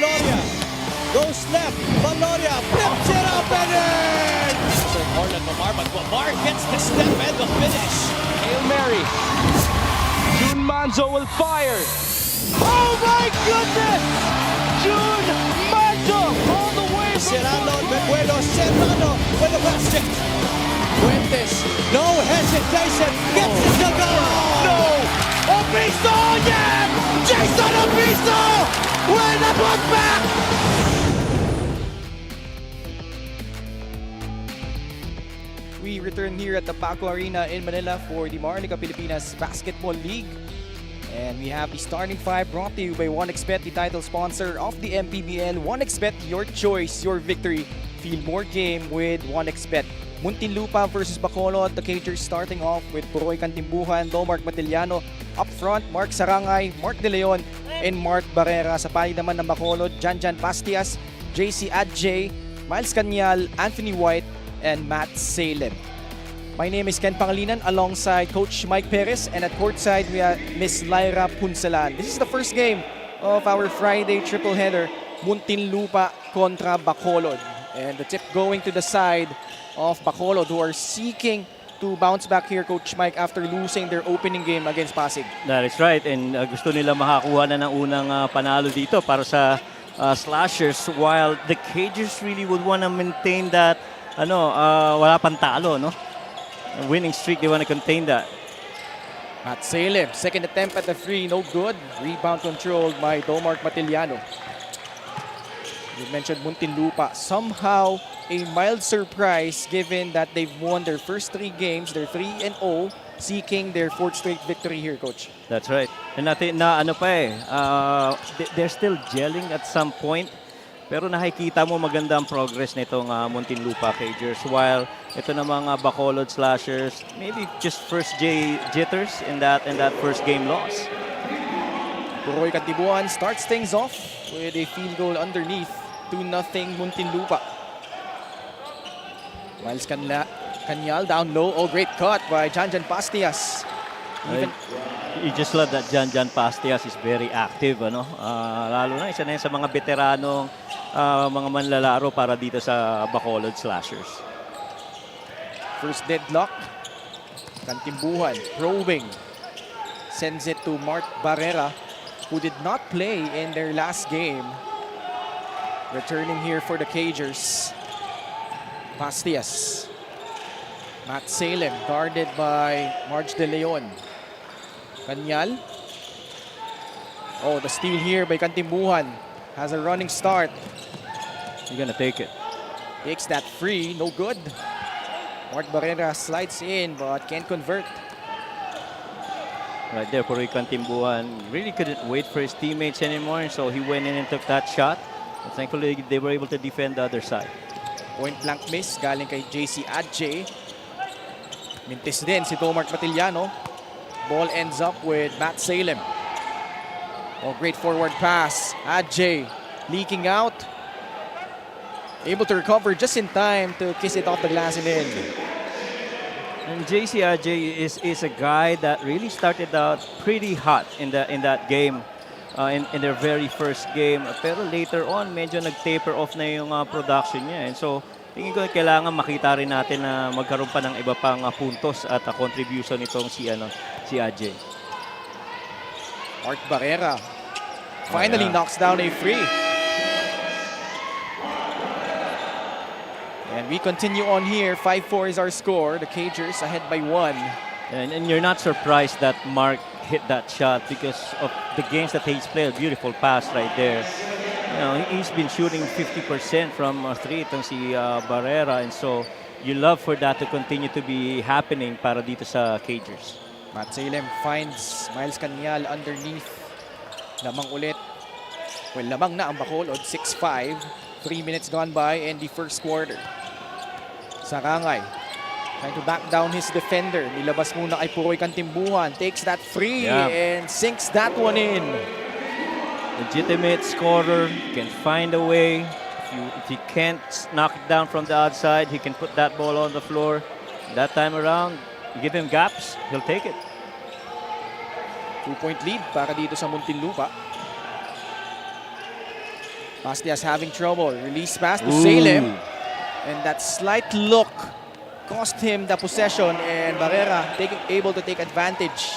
Valoria goes left. Valoria flips it up and in! Sir Orlan Mamar, but Mamar gets the step and the finish. Hail Mary. June Manzo will fire. Oh my goodness! June Manzo all the way from Serrano, Bebuelo, Serrano with a basket. Fuentes, no hesitation, gets it to go! No! Obisto, yeah! Jason Obisto with a putback! We return here at the Paco Arena in Manila for the Maharlika Pilipinas Basketball League. And we have the starting five brought to you by 1xBet, the title sponsor of the MPBL. 1xBet, your choice, your victory. Feel more game with 1xBet. Muntinlupa versus Bacolod. The Cagers starting off with Puroy Cantimbuhan, Domark Matiliano. Up front, Mark Sarangay, Mark De Leon, and Mark Barrera. Sa palig naman ng Bacolod, Janjan Pastias, JC Adjay, Miles Canyal, Anthony White, and Matt Salem. My name is Ken Pangilinan alongside Coach Mike Perez, and at courtside we have Miss Lyra Punsalan. This is the first game of our Friday triple header, Muntinlupa kontra Bacolod. And the tip going to the side of Bacolod, who are seeking to bounce back here, Coach Mike, after losing their opening game against Pasig. That is right, and gusto nila makakuha na ng unang panalo dito para sa slashers, while the Cagers really would want to maintain that wala pang talo, no? A winning streak, they want to contain that. Matt Salem, second attempt at the three, no good. Rebound controlled by Domark Matiliano. You mentioned Muntinlupa, somehow a mild surprise given that they've won their first three games. They're 3-0, seeking their fourth straight victory here, Coach. That's right. And natin na they're still gelling at some point. Pero nakikita mo maganda ang progress nitong Muntinlupa Cagers, while ito na mga Bacolod Slashers, maybe just first jitters in that first game loss. Puroy Cantimbuhan starts things off with a field goal underneath. 2-0 Muntinlupa. Miles Canyal down low. Oh, great cut by Janjan Pastias. You just love that Janjan Pastias is very active, lalo na isa na yun sa mga veteranong mga manlalaro para dito sa Bacolod Slashers. First deadlock. Cantimbuhan probing. Sends it to Mark Barrera, who did not play in their last game. Returning here for the Cagers. Pastias. Matt Salem guarded by Marge De Leon. Canyal. Oh, the steal here by Cantimbuhan. Has a running start. You're gonna take it. Takes that free, no good. Mark Barrera slides in but can't convert. Right there, Puroy Cantimbuhan really couldn't wait for his teammates anymore, so he went in and took that shot. But thankfully, they were able to defend the other side. Point blank miss galing kay JC Adjay. Mintis din si Domark Matiliano. Ball ends up with Matt Salem. Oh, great forward pass. Adjay leaking out. Able to recover just in time to kiss it off the glass and in. And JC Adjay is a guy that really started out pretty hot in that game, in their very first game. Pero later on, medyo nag-taper off na yung production niya. And so, tingin ko kailangan makita rin natin na magkaroon pa ng iba pang puntos at contribution nitong si Adjay. Mark Barrera finally knocks down a free. And we continue on here. 5-4 is our score. The Cagers ahead by 1. And you're not surprised that Mark hit that shot because of the games that he's played. Beautiful pass right there. He's been shooting 50% from 3 itong si Barrera, and so you love for that to continue to be happening para dito sa Cagers. Matt Salem finds Miles Canyal underneath. Lamang ulit. Well, lamang na ang Bacolod. 6-5. 3 minutes gone by in the first quarter. Sarangay trying to back down his defender. Nilabas muna kay Puroy Cantimbuhan. Takes that free and sinks that one in. Legitimate scorer, can find a way. If he can't knock it down from the outside, he can put that ball on the floor. That time around, you give him gaps, he'll take it. 2-point lead para dito sa Muntinlupa. Bastias having trouble. Release pass to Salem. And that slight look cost him the possession, and Barrera able to take advantage.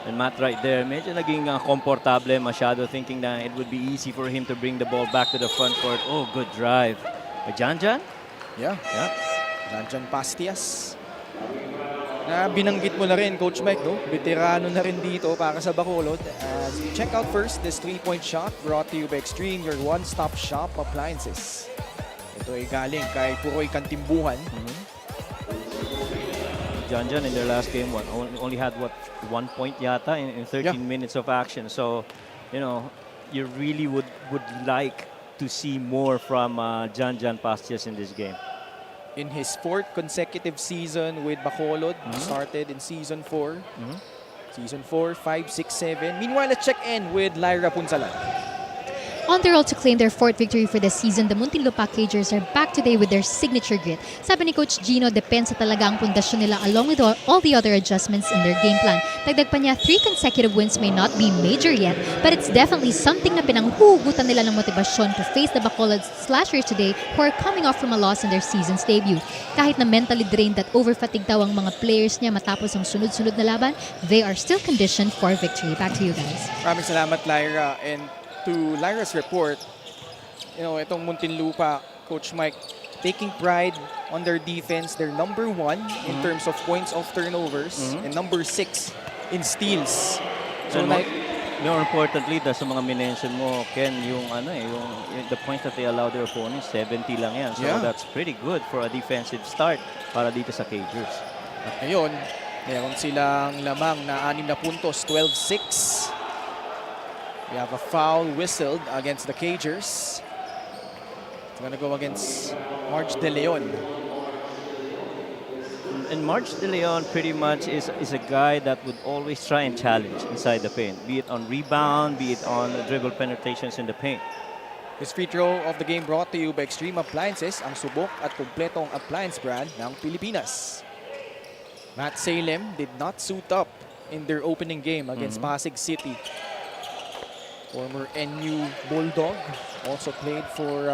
And Matt right there, medyo naging komportable masyado, thinking that it would be easy for him to bring the ball back to the front court. Oh, good drive. Janjan? Yeah. Janjan Bastias. Na binanggit mo na rin, Coach Mike, no? Veterano na rin dito para sa Bacolod. Check out first this 3-point shot brought to you by Extreme, your one-stop shop appliances. Ito ay galing kay Puroy Kantimbuhan. Janjan in their last game only had 1 point yata in 13 minutes of action. So, you know, you really would like to see more from Janjan Bastias in this game. In his 4th consecutive season with Bacolod, started in Season 4. Season 4, 5, 6, 7. Meanwhile, let's check in with Lyra Punsalan. On the road to claim their 4th victory for the season, the Muntinlupa Cagers are back today with their signature grit. Sabi ni Coach Gino, depensa talaga ang pundasyon nila along with all the other adjustments in their game plan. Dagdag pa niya, 3 consecutive wins may not be major yet, but it's definitely something na pinanghugutan nila ng motibasyon to face the Bacolod slashers today who are coming off from a loss in their season's debut. Kahit na mentally drained at over-fatigue daw ang mga players niya matapos ang sunod-sunod na laban, they are still conditioned for victory. Back to you guys. Maraming salamat, Lyra. And to Lyra's report, you know, itong Muntinlupa, Coach Mike, taking pride on their defense. They're number 1 in terms of points of turnovers and number 6 in steals. So, and more importantly, sa mga minention mo, Ken, yung the points that they allow their opponents, 70 lang yan. So that's pretty good for a defensive start para dito sa Cagers. At ngayon, meron silang lamang na 6 na puntos, 12-6. We have a foul whistled against the Cagers. It's gonna go against March De Leon. And March De Leon pretty much is a guy that would always try and challenge inside the paint, be it on rebound, be it on dribble penetrations in the paint. This free throw of the game brought to you by Extreme Appliances, ang subok at kumpletong appliance brand ng Pilipinas. Matt Salem did not suit up in their opening game against Pasig City. Former NU Bulldog, also played for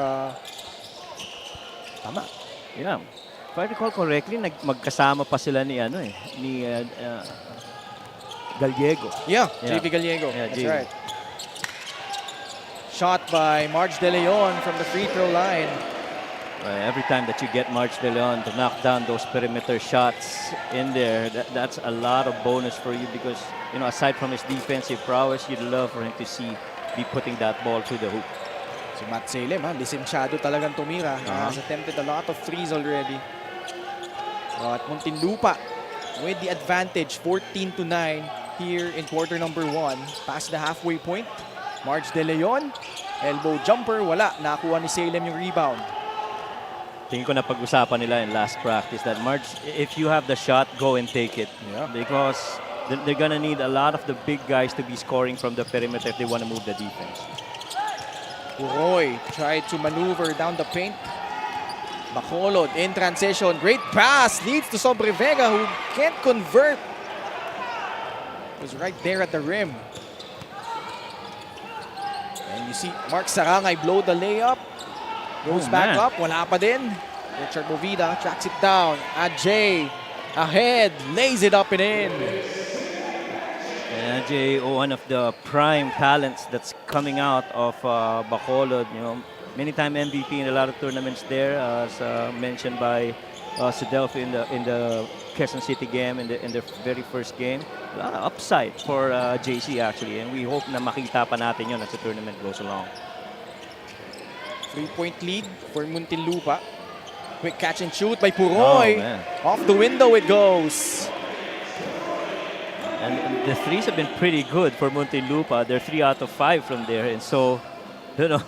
tama. Yeah. If I recall correctly, magkasama pa sila ni Gallego. Yeah, JV Gallego. Yeah, That's JV. right. Shot by March De Leon from the free throw line. Every time that you get March De Leon to knock down those perimeter shots in there, that's a lot of bonus for you because, you know, aside from his defensive prowess, you'd love for him to be putting that ball to the hoop. Si Matt Salem, lisensyado talagang tumira. Has attempted a lot of threes already. At Muntinlupa with the advantage, 14-9 here in quarter number 1. Past the halfway point. March De Leon, elbow jumper, wala. Nakuha ni Salem yung rebound. Tingin ko na pag-usapan nila in last practice that March, if you have the shot, go and take it. Yeah. Because they're gonna need a lot of the big guys to be scoring from the perimeter if they want to move the defense. Puroy tried to maneuver down the paint. Bacolod in transition. Great pass. Leads to Sobrevega who can't convert. Was right there at the rim. And you see Mark Sarangay blow the layup. Goes back up. Wala pa din. Richard Movida tracks it down. Ajay ahead. Lays it up and in. And Ajay, one of the prime talents that's coming out of Bacolod. You know, many-time MVP in a lot of tournaments there, as mentioned by Sidelfi in the Quezon City game, in the very first game. A lot of upside for JC actually, and we hope na makita pa natin yun as the tournament goes along. 3-point lead for Muntinlupa. Quick catch and shoot by Puroy. Off the window it goes. And the threes have been pretty good for Muntinlupa. They're 3 out of 5 from there. And so, you know,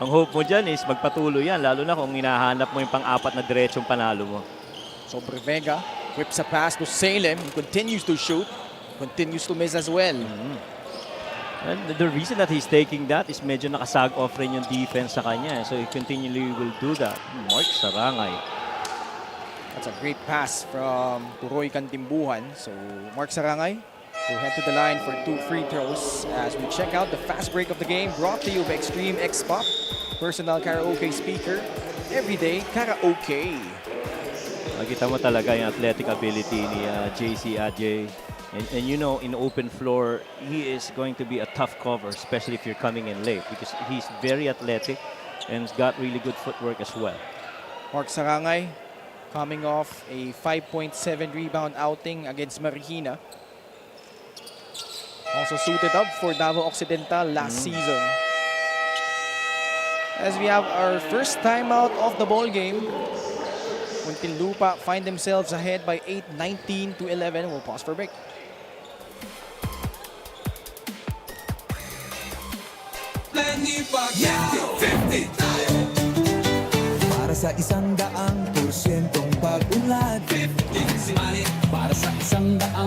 ang hope mo dyan is magpatuloy yan, lalo na kung hinahanap mo yung pang-apat na diretsong panalo mo. Sobrevega whips a pass to Salem. He continues to shoot. Continues to miss as well. And the reason that he's taking that is medyo nakasag off rin yung defense sa kanya. So he continually will do that. Mark Sarangay. That's a great pass from Puroy Kantimbuhan. So Mark Sarangay We'll head to the line for 2 free throws as we check out the fast break of the game brought to you by Extreme X Pop, personal karaoke speaker, everyday karaoke. Makita mo talaga yung athletic ability ni JC Adjei. And you know, in open floor, he is going to be a tough cover, especially if you're coming in late because he's very athletic and has got really good footwork as well. Mark Sarangay coming off a 5.7 rebound outing against Marikina. Also suited up for Davao Occidental last season. As we have our first timeout of the ball game, Muntinlupa find themselves ahead by 8, 19 to 11. We'll pause for a break. Para sa 100% pag-unlad, 15 si Manny. Para sa 100%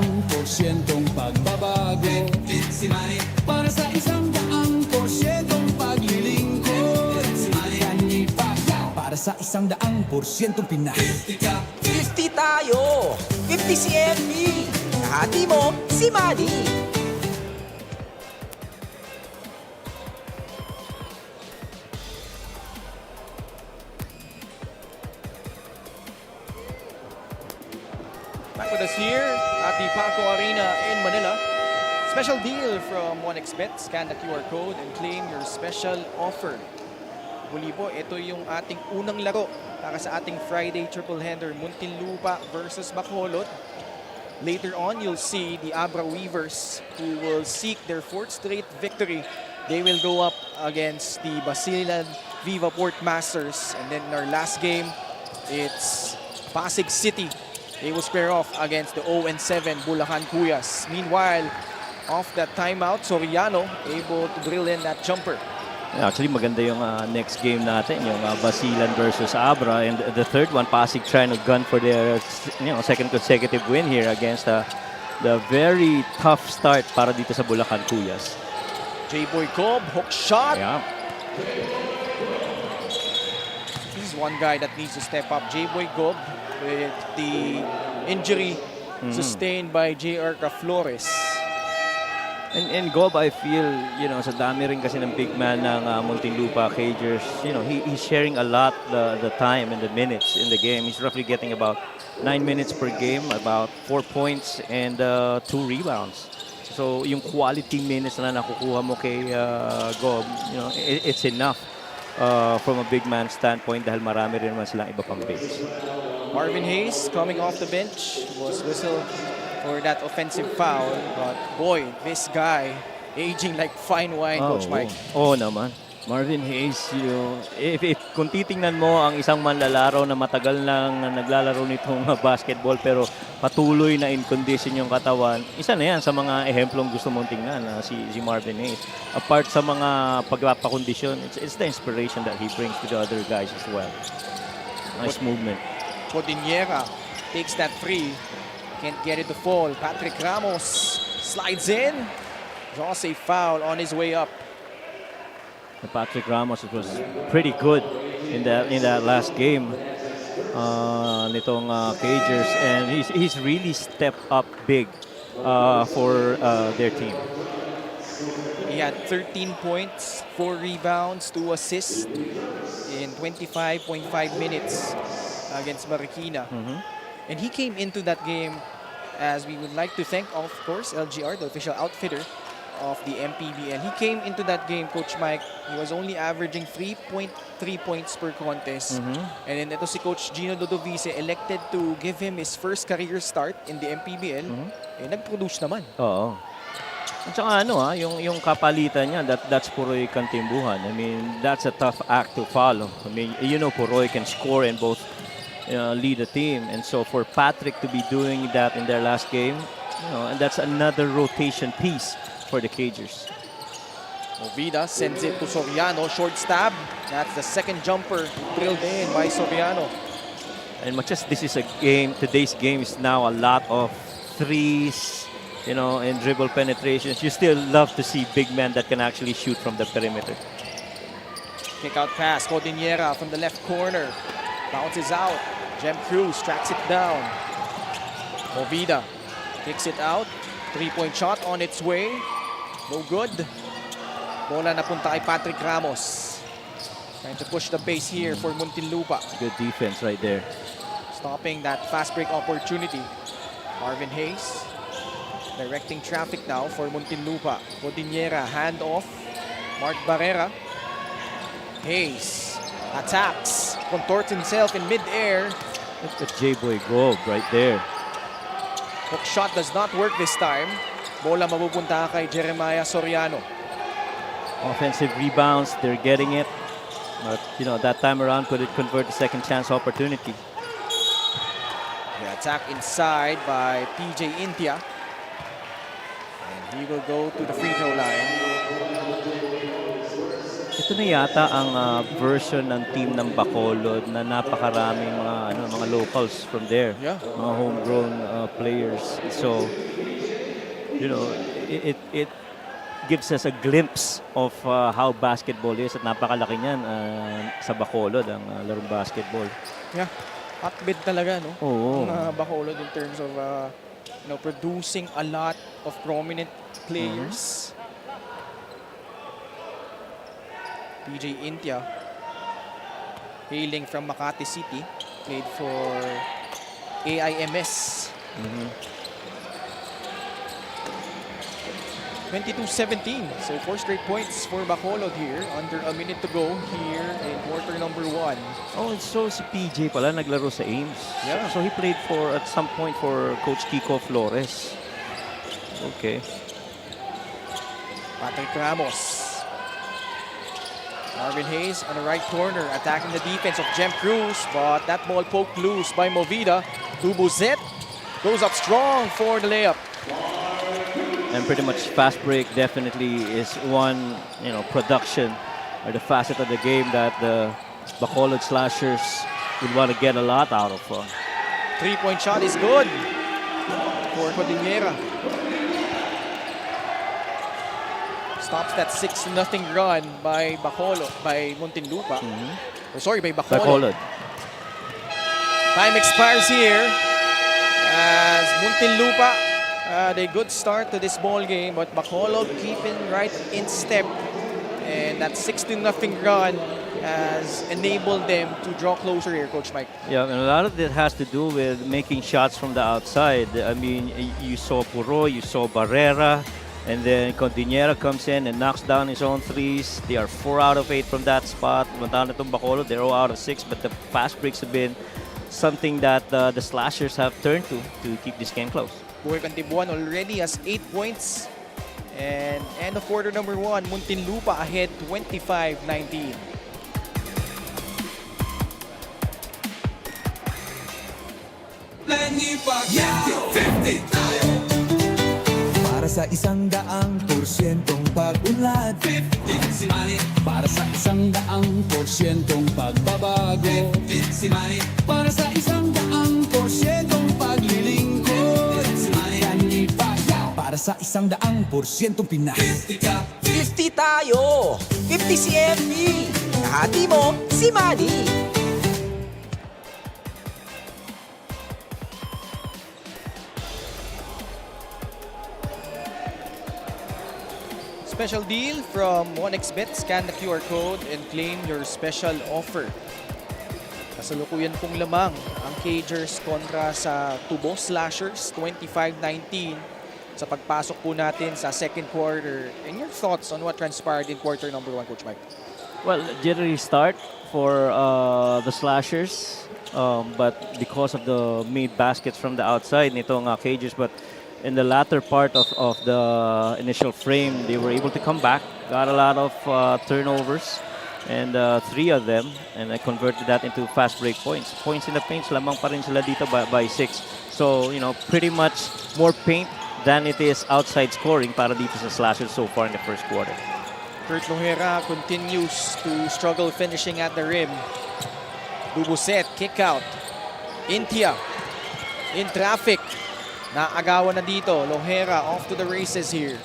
pagbabago, 15 si Manny. Para sa 100% paglilingkod, 15 si Manny. Para sa 100% Pinas, 50 tayo, 50 si MB. Kahati mo si Manny. Back with us here at the Paco Arena in Manila. Special deal from 1xBet. Scan the QR code and claim your special offer. Muli po, ito yung ating unang laro para sa ating Friday triple-hander, Muntinlupa versus Bacolod. Later on, you'll see the Abra Weavers who will seek their 4th straight victory. They will go up against the Basilan Viva Port Masters. And then in our last game, it's Pasig City. They will square off against the 0-7 Bulacan Cuyas. Meanwhile, off that timeout, Soriano able to drill in that jumper. Yeah, actually, maganda yung next game natin, yung Basilan versus Abra. And the third one, Pasig trying to gun for their second consecutive win here against the very tough start para dito sa Bulacan Cuyas. J-Boy Cobb, hook shot. Yeah. He's one guy that needs to step up. J-Boy Cobb with the injury sustained by J.R. Flores. And Gob, I feel, sa dami rin kasi ng big man ng Muntinlupa Cagers, he's sharing a lot the time and the minutes in the game. He's roughly getting about 9 minutes per game, about 4 points and 2 rebounds. So yung quality minutes na nakukuha mo kay Gob, it's enough from a big man standpoint dahil marami rin naman silang iba pang bigs. Marvin Hayes coming off the bench was whistled for that offensive foul. But boy, this guy aging like fine wine, Coach Mike. Oo naman. Marvin Hayes, kung titingnan mo ang isang manlalaro na matagal nang naglalaro nitong basketball pero patuloy na in condition yung katawan, isa na yan sa mga ehemplong gusto mong tingnan, si Marvin Hayes. Apart sa mga pagpapakondisyon, it's the inspiration that he brings to the other guys as well. Nice movement. Codiniera takes that free. Can't get it to fall. Patrick Ramos slides in. Draws a foul on his way up. Patrick Ramos was pretty good in that last game nitong Cagers, and he's really stepped up big for their team. He had 13 points, 4 rebounds, 2 assists in 25.5 minutes against Marikina. And he came into that game, as we would like to thank, of course, LGR, the official outfitter of the MPBL. He came into that game, Coach Mike, he was only averaging 3.3 points per contest. And then ito si Coach Gino Dodovice elected to give him his first career start in the MPBL. Nag-produce naman. Oo. At saka yung kapalitan niya, that's Puroy Kantimbuhan. I mean, that's a tough act to follow. I mean, Puroy can score and both lead the team. And so for Patrick to be doing that in their last game, and that's another rotation piece for the Cagers. Movida sends it to Soriano, short stab. That's the second jumper drilled in by Soriano. And much as this is a game, today's game is now a lot of threes, and dribble penetrations, you still love to see big men that can actually shoot from the perimeter. Kick out pass, Codiniera from the left corner. Bounces out. Jem Cruz tracks it down. Movida kicks it out. 3-point shot on its way. No good. Bola napunta kay Patrick Ramos. Trying to push the pace here for Muntinlupa. Good defense right there. Stopping that fast break opportunity. Marvin Hayes directing traffic now for Muntinlupa. Cordillera, hand off. Mark Barrera. Hayes attacks, contorts himself in mid-air. Look at J-Boy Gold right there. Hook shot does not work this time. Bola mapupunta kay Jeremiah Soriano. Offensive rebounds, they're getting it. But, you know, that time around, could it convert a second chance opportunity? The attack inside by PJ Intia. And he will go to the free throw line. Ito na yata ang version ng team ng Bacolod na napakaraming mga locals from there. Yeah. Mga homegrown players. So, you know, it gives us a glimpse of how basketball is at napakalaki niyan sa Bacolod ang larong basketball. Yeah. Hotbed talaga, no? Oo. Ang Bacolod in terms of producing a lot of prominent players. PJ Intia, hailing from Makati City, played for AIMS. 22-17, so 4 straight points for Bacolod here. Under a minute to go here in quarter number 1. Oh, so si PJ pala naglaro sa Ames. Yeah. So he played at some point for Coach Kiko Flores. Okay. Patrick Ramos. Marvin Hayes on the right corner, attacking the defense of Jem Cruz, but that ball poked loose by Movida. Dubuzet goes up strong for the layup. And pretty much fast break definitely is one, you know, production or the facet of the game that the Bacolod Slashers would want to get a lot out of. 3-point shot is good for Cordillera. Stops that 6-0 run by Bacolod, by Muntinlupa. Or sorry, by Bacolod. Time expires here as Muntinlupa had a good start to this ball game, but Bacolod keeping right in step. And that 6-0 run has enabled them to draw closer here, Coach Mike. Yeah, and a lot of it has to do with making shots from the outside. I mean, you saw Puro, you saw Barrera, and then Cordillera comes in and knocks down his own threes. They are 4 out of 8 from that spot. Matana itong Bacolod, they're 0 out of 6, but the fast breaks have been something that the Slashers have turned to keep this game close. Boy Cantibuan already has 8 points. And end of quarter number 1, Muntinlupa ahead 25-19. Para sa 100%'ong pag-unlad, 15 si Manny. Para sa 100%'ong pagbabago, 15 si Manny. Para sa 100%'ong paglilingkod, 15 si Manny. Para sa 100%'ong Pinas, 50 tayo, 50 si MB. Kahati mo, si Manny. Special deal from 1xBet. Scan the QR code and claim your special offer. Kasalukuyan pong lamang ang Cagers kontra sa Tubo Slashers, 25-19 sa pagpasok po natin sa second quarter. And your thoughts on what transpired in quarter number 1, Coach Mike? Well, jittery start for the Slashers, but because of the made baskets from the outside nitong Cagers, but in the latter part of the initial frame, they were able to come back, got a lot of turnovers, and 3 of them, and I converted that into fast break points. Points in the paint, lamang pa rin sila dito by 6. So, you know, pretty much more paint than it is outside scoring para dito sa Slashers so far in the first quarter. Kurt Lohera continues to struggle finishing at the rim. Dubuset, kick out. Intia, in traffic. Naagawan na dito. Lohera off to the races here.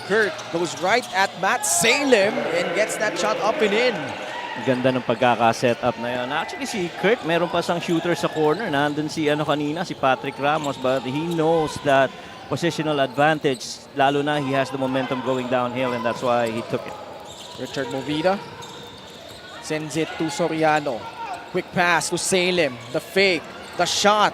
Kurt goes right at Matt Salem and gets that shot up and in. Ganda ng pagkaka-set up na yun. Actually, si Kurt, meron pa sang shooter sa corner. Nandun si kanina, si Patrick Ramos, but he knows that positional advantage. Lalo na he has the momentum going downhill, and that's why he took it. Richard Movida sends it to Soriano. Quick pass to Salem. The fake, the shot.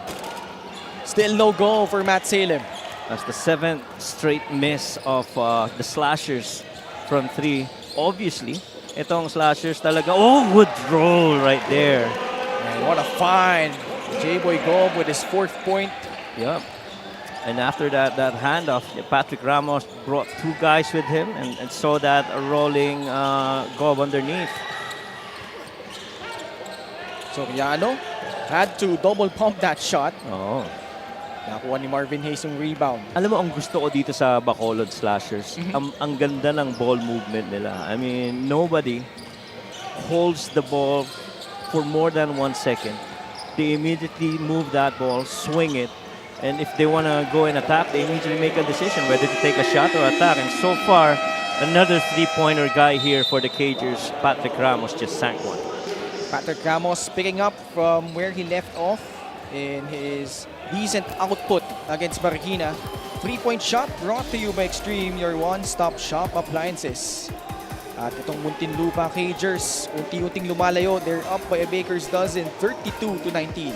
Still no goal for Matt Salem. That's the 7th straight miss of the slashers from 3. Obviously, itong slashers talaga, would roll right there. And what a find. J-Boy Gob with his 4th point. Yep. And after that handoff, Patrick Ramos brought 2 guys with him and saw that rolling Gob underneath. Soriano had to double pump that shot. Oh. Nakuha ni Marvin Hayes yung rebound. Alam mo, ang gusto ko dito sa Bacolod Slashers, ang ganda ng ball movement nila. I mean, nobody holds the ball for more than 1 second. They immediately move that ball, swing it, and if they want to go and attack, they immediately make a decision whether to take a shot or attack. And so far, another 3-pointer guy here for the Cagers. Patrick Ramos just sank one. Patrick Ramos picking up from where he left off in his decent output against Marikina. 3-point shot brought to you by Extreme, your one-stop shop appliances. At itong Muntinlupa Cagers, unti-unting lumalayo. They're up by a baker's dozen, 32-19.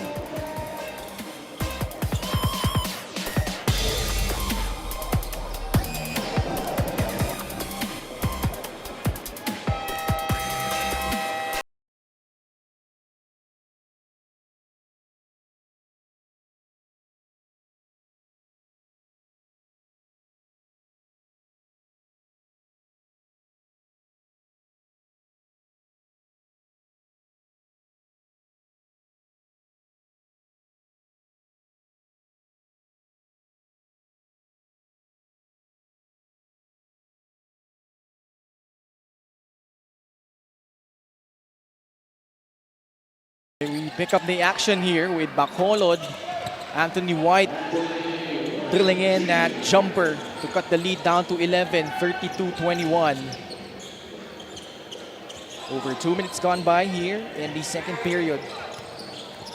We pick up the action here with Bacolod. Anthony White drilling in that jumper to cut the lead down to 11, 32-21. Over 2 minutes gone by here in the second period.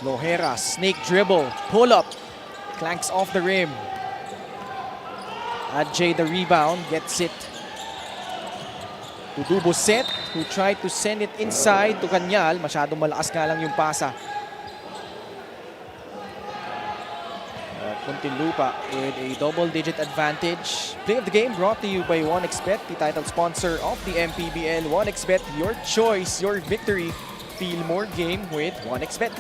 Lohera, snake dribble, pull up, clanks off the rim. Adjay the rebound, gets it to Duboset, who tried to send it inside to Kanyal. Masyadong malakas nga lang yung pasa. Muntinlupa with a double-digit advantage. Play of the game brought to you by 1xBet, the title sponsor of the MPBL. 1xBet, your choice, your victory. Feel more game with 1xBet.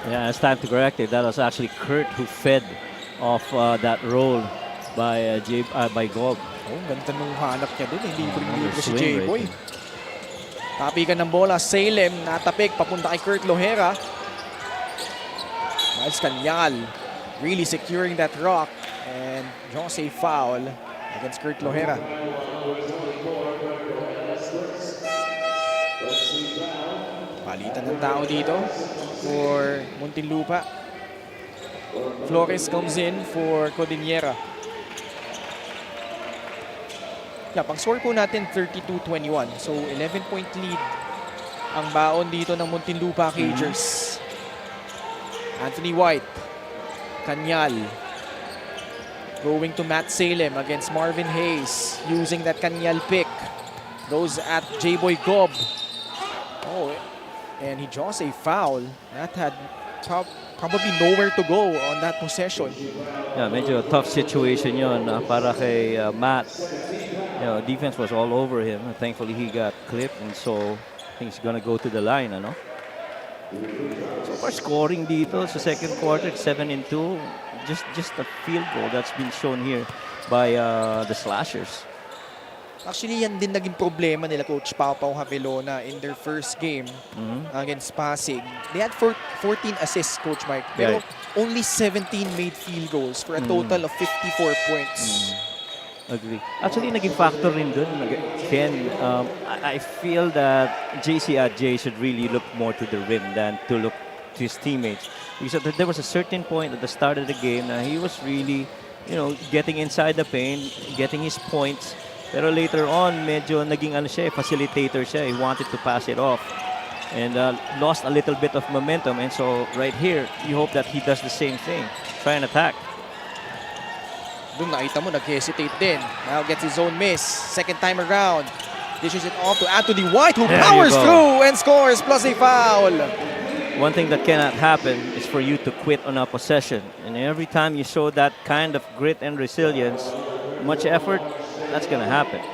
Yeah, it's time to correct it. That was actually Kurt who fed off that roll by Gob. Oh, ganda nung hanap niya dun. Hindi libre si swing J-Boy. right Tapikan ng bola, Salem, natapik, papunta kay Kurt Lohera. Miles Kanyal really securing that rock. And Jose foul against Kurt Lohera. Palitan ng tao dito for Muntinlupa. Flores comes in for Codiniera. Yeah, pang score po natin 32-21. So 11-point lead ang baon dito ng Muntinlupa Cagers. Anthony White, Kanyal, going to Matt Salem against Marvin Hayes, using that Kanyal pick. Goes at J-Boy Gob. Oh, and he draws a foul. That had probably nowhere to go on that possession. Yeah, medyo tough situation yun para kay Matt. You know, defense was all over him. Thankfully, he got clipped, and so I think he's gonna go to the line, ano? So far, scoring dito sa second quarter, 7-2. Just a field goal that's been shown here by the Slashers. Actually, yan din naging problema nila Coach Pau Havilona in their first game against Pasig. They had 14 assists, Coach Mike, pero only 17 made field goals for a total of 54 points. Agree. Actually, naging factor rin dun. Again, I feel that JC Adjay should really look more to the rim than to look to his teammates. Because there was a certain point at the start of the game na he was really, you know, getting inside the paint, getting his points. Pero later on, medyo naging facilitator siya. He wanted to pass it off and lost a little bit of momentum. And so right here, you hope that he does the same thing. Try and attack. Doon nakita mo, nag-hesitate din. Now gets his own miss. Second time around. Dishes it off to Anthony White, who There you powers go. through and scores plus a foul. One thing that cannot happen is for you to quit on a possession. And every time you show that kind of grit and resilience, much effort, that's going to happen.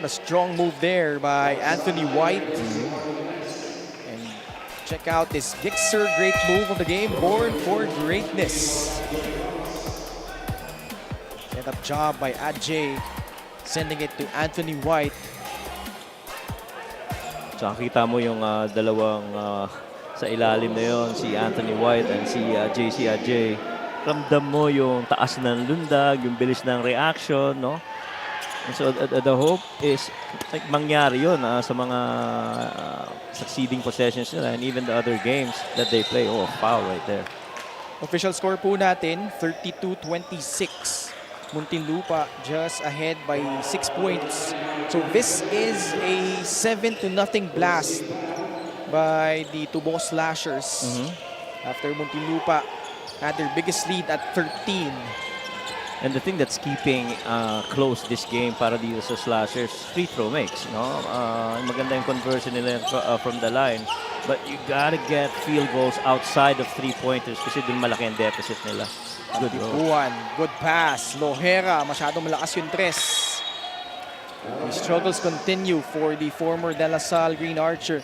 What a strong move there by Anthony White. And check out this Gixxer great move of the game, born for greatness. Set up job by Ajay, sending it to Anthony White. So kita mo yung dalawang sa ilalim na yon, si Anthony White and si JC Ajay. Ramdam mo yung taas ng lundag, yung bilis ng reaction, no? And so the hope is like mangyari yun sa mga succeeding possessions nila and even the other games that they play. Oh, foul right there. Official score po natin, 32-26. Muntinlupa just ahead by 6 points. So this is a 7-0 blast by the Tubo Slashers. After Muntinlupa had their biggest lead at 13. And the thing that's keeping close this game para dito sa Slashers, free throw makes, no? Maganda yung conversion nila from the line. But you gotta get field goals outside of three-pointers kasi dun malaki ang deficit nila. Good Buwan, good pass. Lohera, masyadong malakas yung tres. The struggles continue for the former De La Salle Green Archer.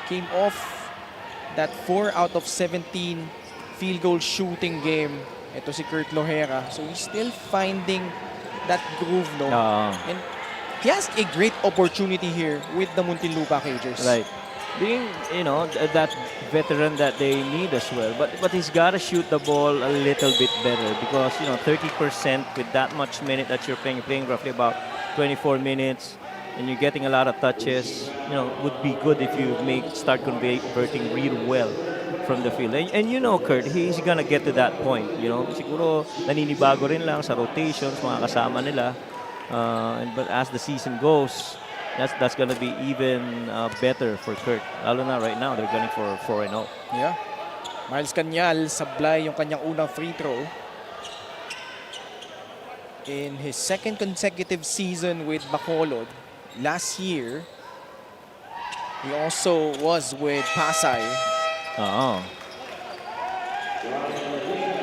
Came off that 4 out of 17 field goal shooting game. Ito si Kurt Lohera. So he's still finding that groove, no? And he has a great opportunity here with the Muntinlupa Cagers. Right. Being, you know, that veteran that they need as well. But he's got to shoot the ball a little bit better because, you know, 30% with that much minute that you're playing roughly about 24 minutes, and you're getting a lot of touches, you know, would be good if you start converting real well from the field. And you know, Kurt, he's gonna get to that point, you know. Siguro, naninibago rin lang sa rotations, mga kasama nila. But as the season goes, that's gonna be even better for Kurt. Lalo na right now, they're gunning for 4-0. Yeah. Miles Cañal, sablay yung kanyang unang free throw. In his second consecutive season with Bacolod, last year, he also was with Pasay.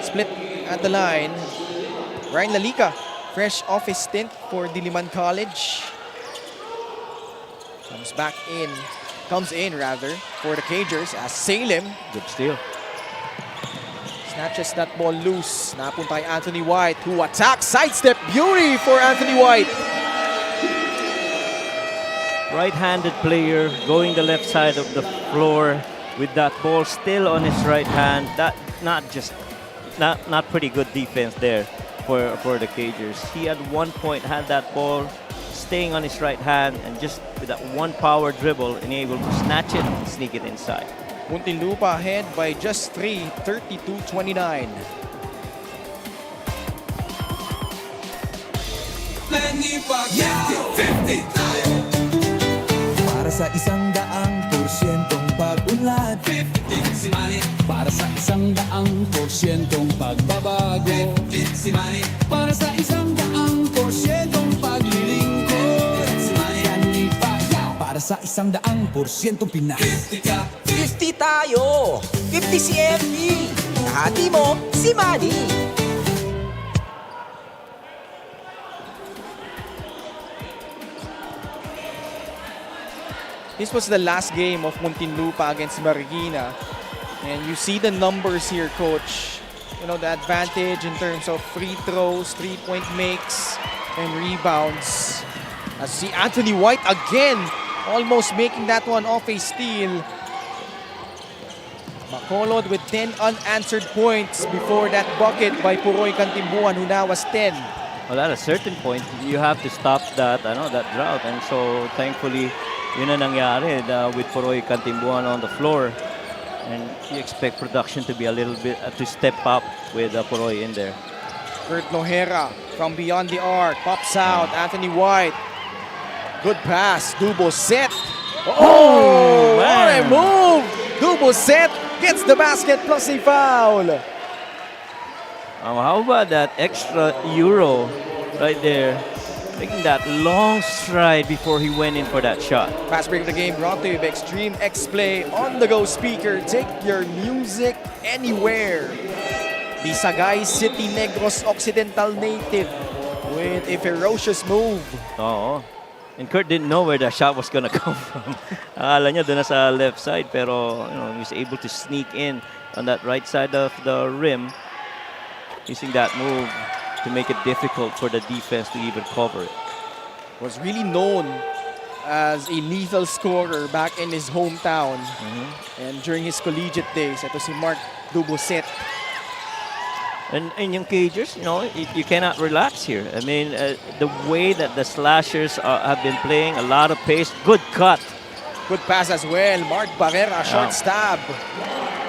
Split at the line. Ryan Lalica, fresh off his stint for Diliman College. Comes in rather for the Cagers as Salem. Good steal. Snatches that ball loose. Napunta kay Anthony White, who attacks. Sidestep beauty for Anthony White. Right-handed player going the left side of the floor with that ball still on his right hand. That not pretty good defense there for the Cagers. He at one point had that ball staying on his right hand and just with that one power dribble and able to snatch it and sneak it inside. Muntinlupa ahead by just 3, 32-29. Para sa 100% pag-unlad, para sa 100% pagbabago, para sa 100% paglilingkod, para sa 100% Pinas. 50 tayo, 50 si MD, kahati mo si Manny. This was the last game of Muntinlupa against Marikina. And you see the numbers here, Coach. You know, the advantage in terms of free throws, three-point makes, and rebounds. As see Anthony White again, almost making that one off a steal. Bacolod with 10 unanswered points before that bucket by Puroy Cantimbuan, who now has 10. Well, at a certain point, you have to stop that drought. And so, thankfully, yun ang nangyari with Puroy Cantimbuan on the floor. And you expect production to be a little bit, to step up with Puroy in there. Kurt Lohera from beyond the arc, pops out, Anthony White. Good pass, Dubo set. Oh, what a move! Dubo set gets the basket plus a foul. How about that extra euro right there? Making that long stride before he went in for that shot. Fast break of the game brought to you by Extreme X-Play on-the-go speaker. Take your music anywhere. The Sagay City Negros Occidental native with a ferocious move. Oo. And Kurt didn't know where the shot was gonna come from. Akala niya doon na sa left side, pero he was able to sneak in on that right side of the rim, using that move to make it difficult for the defense to even cover it. Was really known as a lethal scorer back in his hometown and during his collegiate days. Ito si Mark Duboset. And yung Cagers, you cannot relax here. I mean, the way that the Slashers have been playing, a lot of pace, good cut. Good pass as well. Mark Barrera, short stab.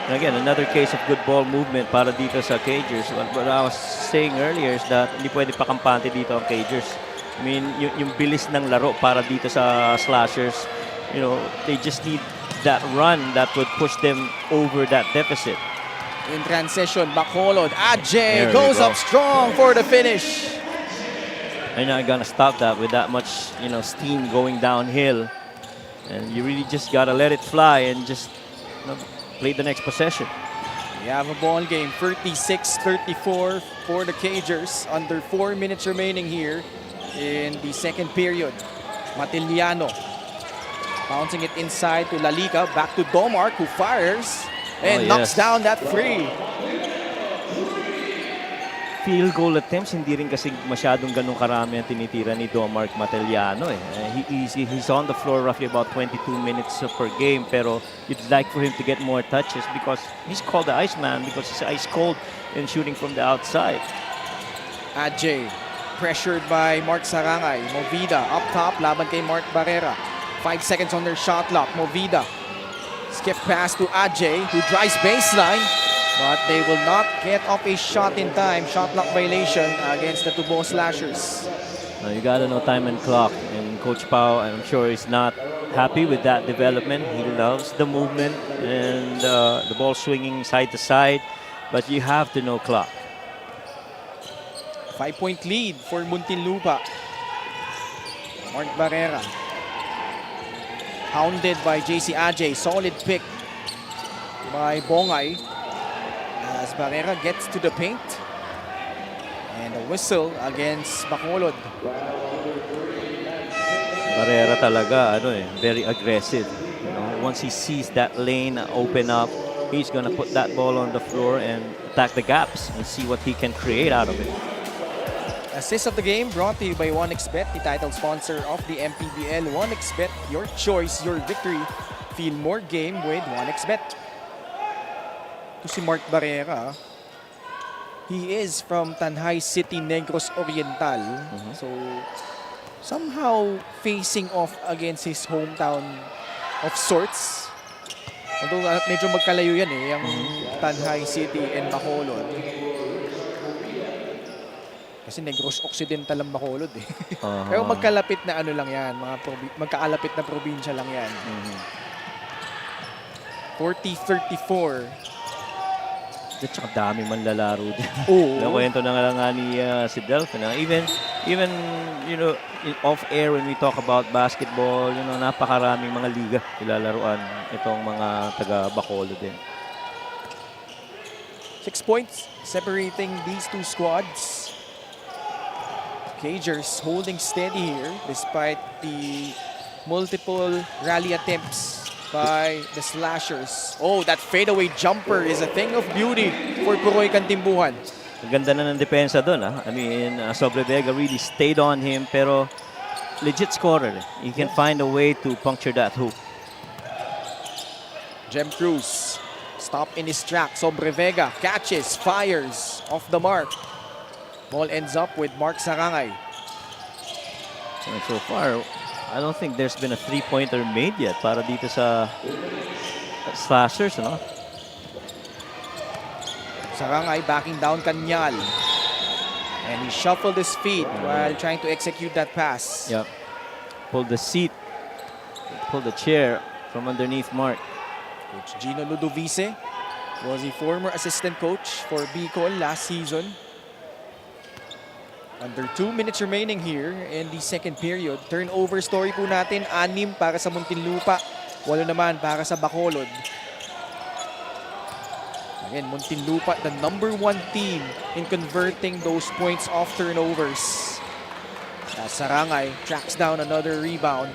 And again, another case of good ball movement para dito sa Cagers. What I was saying earlier is that hindi pwede pakampante dito ang Cagers. I mean, yung bilis ng laro para dito sa Slashers, they just need that run that would push them over that deficit. In transition, Bacolod. Ajay goes up strong for the finish. And you're not gonna stop that with that much, steam going downhill. And you really just gotta let it fly and just play the next possession. We have a ball game, 36-34 for the Cagers. Under 4 minutes remaining here in the second period. Matiliano bouncing it inside to Lalica. Back to Domark, who fires and knocks down that free. Field goal attempts, hindi rin kasi masyadong ganun karami ang tinitira ni Domark Matiliano. He's on the floor roughly about 22 minutes per game, pero you'd like for him to get more touches because he's called the Iceman because he's ice cold in shooting from the outside. Ajay pressured by Mark Sarangay. Movida up top, laban kay Mark Barrera. 5 seconds on their shot clock. Movida skip pass to Ajay, who drives baseline, but they will not get off a shot in time. Shot clock violation against the Tubo Slashers. You gotta know time and clock, and Coach Pao, I'm sure, is not happy with that development. He loves the movement and the ball swinging side to side, but you have to know clock. 5-point lead for Muntinlupa. Mark Barrera hounded by JC Ajay. Solid pick by Bongay as Barrera gets to the paint. And a whistle against Bacolod. Barrera talaga, very aggressive. Once he sees that lane open up, he's gonna put that ball on the floor and attack the gaps and see what he can create out of it. Assist of the game brought to you by 1xBet, the title sponsor of the MPBL. 1xBet, your choice, your victory. Feel more game with 1xBet. Ito si Mark Barrera. He is from Tanjay City, Negros Oriental. So, somehow facing off against his hometown of sorts. Although medyo magkalayo yan yung Tanjay City and Bacolod. Kasi Negros Occidental ang Bacolod Pero magkalapit na lang yan, magkaalapit na probinsya lang yan. 40-34. At saka dami man lalaro din. Oo. Nakwento na nga ni si Delphin. Even off-air when we talk about basketball, napakaraming mga liga ilalaruan itong mga taga Bacolod din. 6 points separating these two squads. Cagers holding steady here despite the multiple rally attempts by the Slashers. Oh, that fadeaway jumper is a thing of beauty for Puroy Kantimbuhan. Ang ganda na ng depensa doon. I mean, Sobrevega really stayed on him, pero legit scorer. He can find a way to puncture that hoop. Jem Cruz, stop in his track. Sobrevega catches, fires off the mark. Ball ends up with Mark Sarangay. And so far, I don't think there's been a three-pointer made yet para dito sa Slashers, Sarangay backing down Kanyal. And he shuffled his feet while trying to execute that pass. Yep. Pulled the seat, pulled the chair from underneath Mark. Coach Gino Ludovice was a former assistant coach for Bicol last season. Under 2 minutes remaining here in the second period. Turnover story po natin, 6 para sa Muntinlupa, 8 naman para sa Bacolod. Again, Muntinlupa, the #1 team in converting those points off turnovers. Sarangay tracks down another rebound.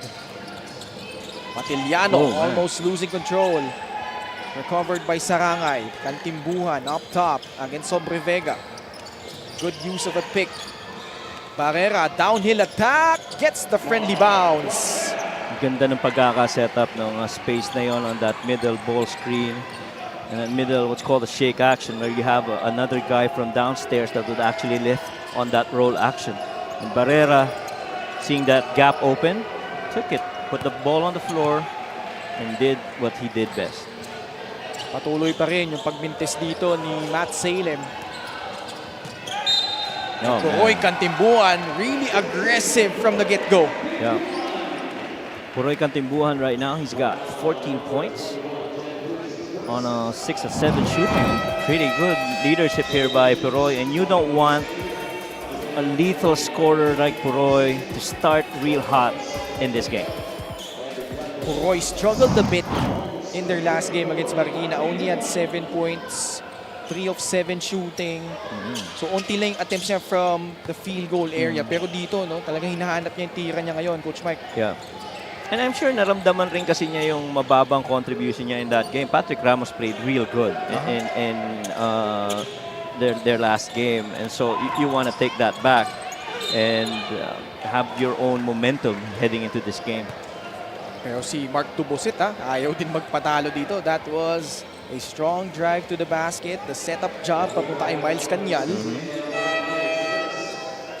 Matiliano almost losing control. Recovered by Sarangay. Kantimbuhan up top against Sobrevega. Good use of a pick. Barrera, downhill attack, gets the friendly bounce. Ganda ng pagkaka-setup ng space na yon on that middle ball screen. And that middle, what's called a shake action, where you have another guy from downstairs that would actually lift on that roll action. And Barrera, seeing that gap open, took it, put the ball on the floor, and did what he did best. Patuloy pa rin yung pagmintis dito ni Matt Salem. Puroy Kantimbuhan, really aggressive from the get-go. Yeah. Puroy Kantimbuhan right now, he's got 14 points on a 6 of 7 shooting. Pretty good leadership here by Puroy, and you don't want a lethal scorer like Puroy to start real hot in this game. Puroy struggled a bit in their last game against Marikina. Only had 7 points, 3 of 7 shooting. So unti lang yung attempts niya from the field goal area. Pero dito, no, talagang hinahanap niya yung tira niya ngayon, Coach Mike. Yeah. And I'm sure naramdaman rin kasi niya yung mababang contribution niya in that game. Patrick Ramos played real good in their last game. And so you want to take that back and have your own momentum heading into this game. Pero si Mark Tubosit, ayaw din magpatalo dito. That was a strong drive to the basket. The setup job papunta kay Miles Canyal.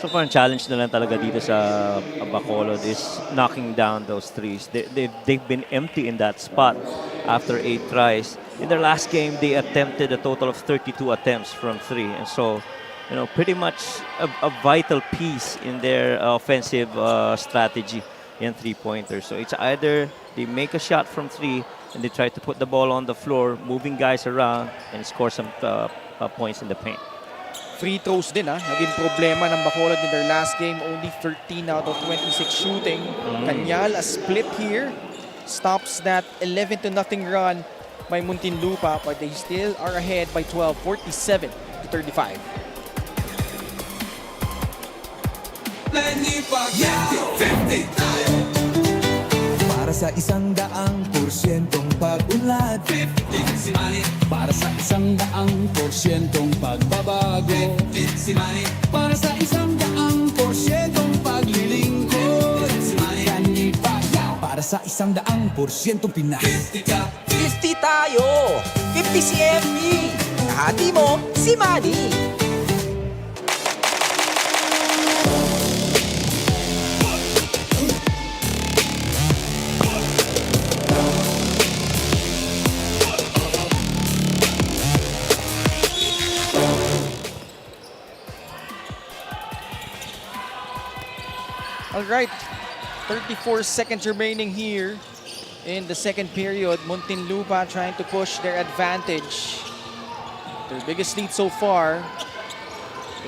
So far, ang challenge na lang talaga dito sa Bacolod is knocking down those threes. They've been empty in that spot after 8 tries. In their last game, they attempted a total of 32 attempts from 3. And so, you know, pretty much a vital piece in their offensive strategy in three-pointers. So it's either they make a shot from 3 and they try to put the ball on the floor, moving guys around, and score some points in the paint. Free throws din, naging problema ng Bacolod in their last game. Only 13 out of 26 shooting. Canyal, a split here. Stops that 11-0 run by Muntinlupa, but they still are ahead by 12, 47-35. Para sa 100% pag-unlad, para sa 100% pagbabago, para sa 100% paglilingkod, para sa 100% Pinas. 50 tayo, 50 si MP, kahati mo si Manny. All right, 34 seconds remaining here in the second period. Muntinlupa trying to push their advantage. Their biggest lead so far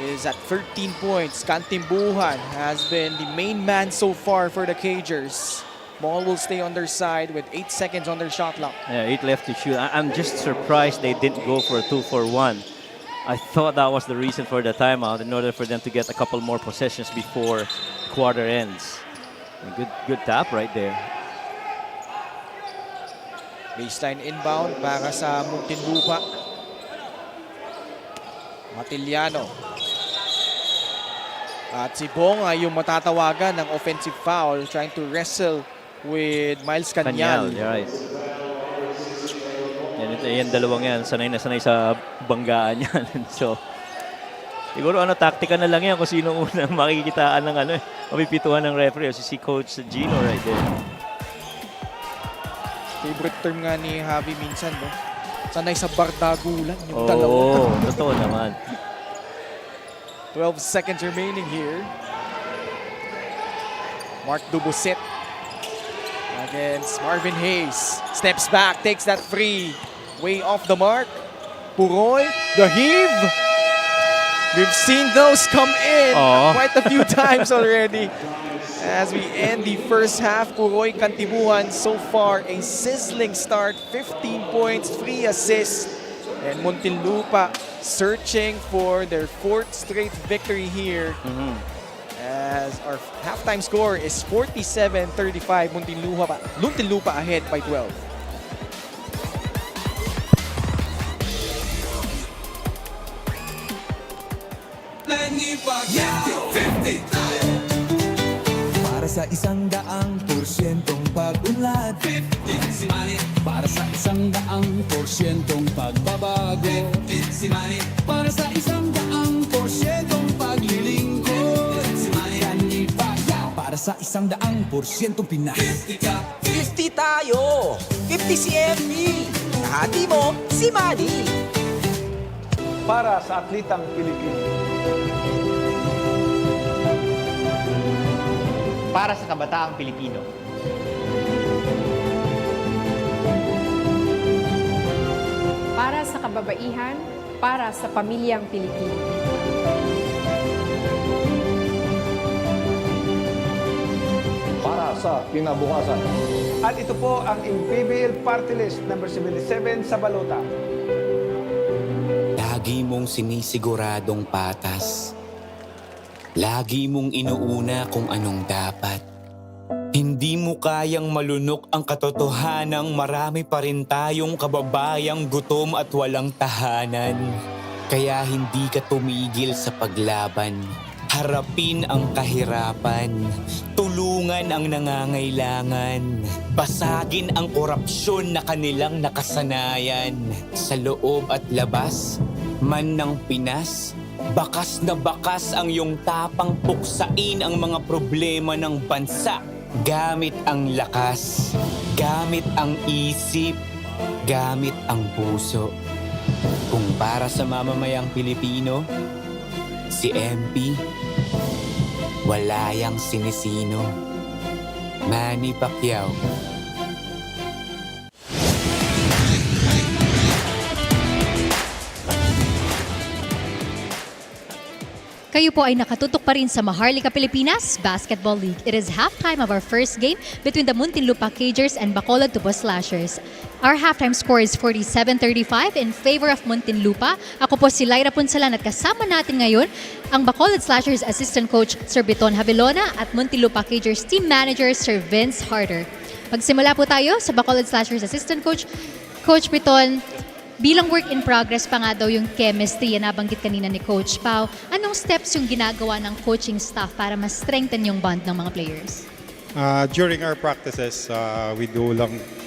is at 13 points. Kantimbuhan has been the main man so far for the Cagers. Ball will stay on their side with 8 seconds on their shot clock. Yeah, 8 left to shoot. I'm just surprised they didn't go for a 2-for-1. I thought that was the reason for the timeout, in order for them to get a couple more possessions before quarter ends. A good tap right there. Baseline inbound para sa Muntinlupa. Matiliano. At si Bong ay yung matatawagan ng offensive foul, trying to wrestle with Miles Canyal. You're right. Yan dalawang yan, sanay na sanay sa banggaan yan. So, siguro taktika na lang yan kung sino unang makikitaan ng mapipituhan ng referee. Si Coach Gino right there. Favorite term nga ni Javi minsan, no? Sanay sa bardagulan yung dalawa. Oo, totoo naman. 12 seconds remaining here. Mark Dubuset against Marvin Hayes. Steps back, takes that free. Way off the mark. Puroy, the heave. We've seen those come in Oo. quite a few times already. As we end the first half, Puroy Kantibuhan so far a sizzling start, 15 points, 3 assists. And Muntinlupa searching for their 4th straight victory here. As our halftime score is 47-35, Muntinlupa ahead by 12. Para sa 100% pag-unlad, para sa 100% pagbabago, para sa 100% paglilingkod, para sa 100% Pinas. 50 tayo, 50 si MP, kahati mo si Manny. Para sa atletang Pilipino. Para sa kabataang Pilipino. Para sa kababaihan, para sa pamilyang Pilipino. Para sa kinabukasan. At ito po ang MPBL Party List number 77 sa balota. Lagi mong sinisiguradong patas. Lagi mong inuuna kung anong dapat. Hindi mo kayang malunok ang katotohanang marami pa rin tayong kababayang gutom at walang tahanan. Kaya hindi ka tumigil sa paglaban. Harapin ang kahirapan. Tulungan ang nangangailangan. Basagin ang korupsyon na kanilang nakasanayan. Sa loob at labas, man ng Pinas, bakas na bakas ang iyong tapang puksain ang mga problema ng bansa. Gamit ang lakas, gamit ang isip, gamit ang puso. Kung para sa mamamayang Pilipino, si MP, wala yang sinisino. Manny Pacquiao. Kayo po ay nakatutok pa rin sa Maharlika Pilipinas Basketball League. It is halftime of our first game between the Muntinlupa Cagers and Bacolod Tubo Slashers. Our halftime score is 47-35 in favor of Muntinlupa. Ako po si Lyra Punsalan at kasama natin ngayon ang Bacolod Slashers Assistant Coach Sir Biton Havilona at Muntinlupa Cagers Team Manager Sir Vince Harder. Magsimula po tayo sa Bacolod Slashers Assistant Coach. Coach Biton, bilang work in progress pa nga daw yung chemistry na nabanggit kanina ni Coach Pao, anong steps yung ginagawa ng coaching staff para mas strengthen yung bond ng mga players? During our practices, we do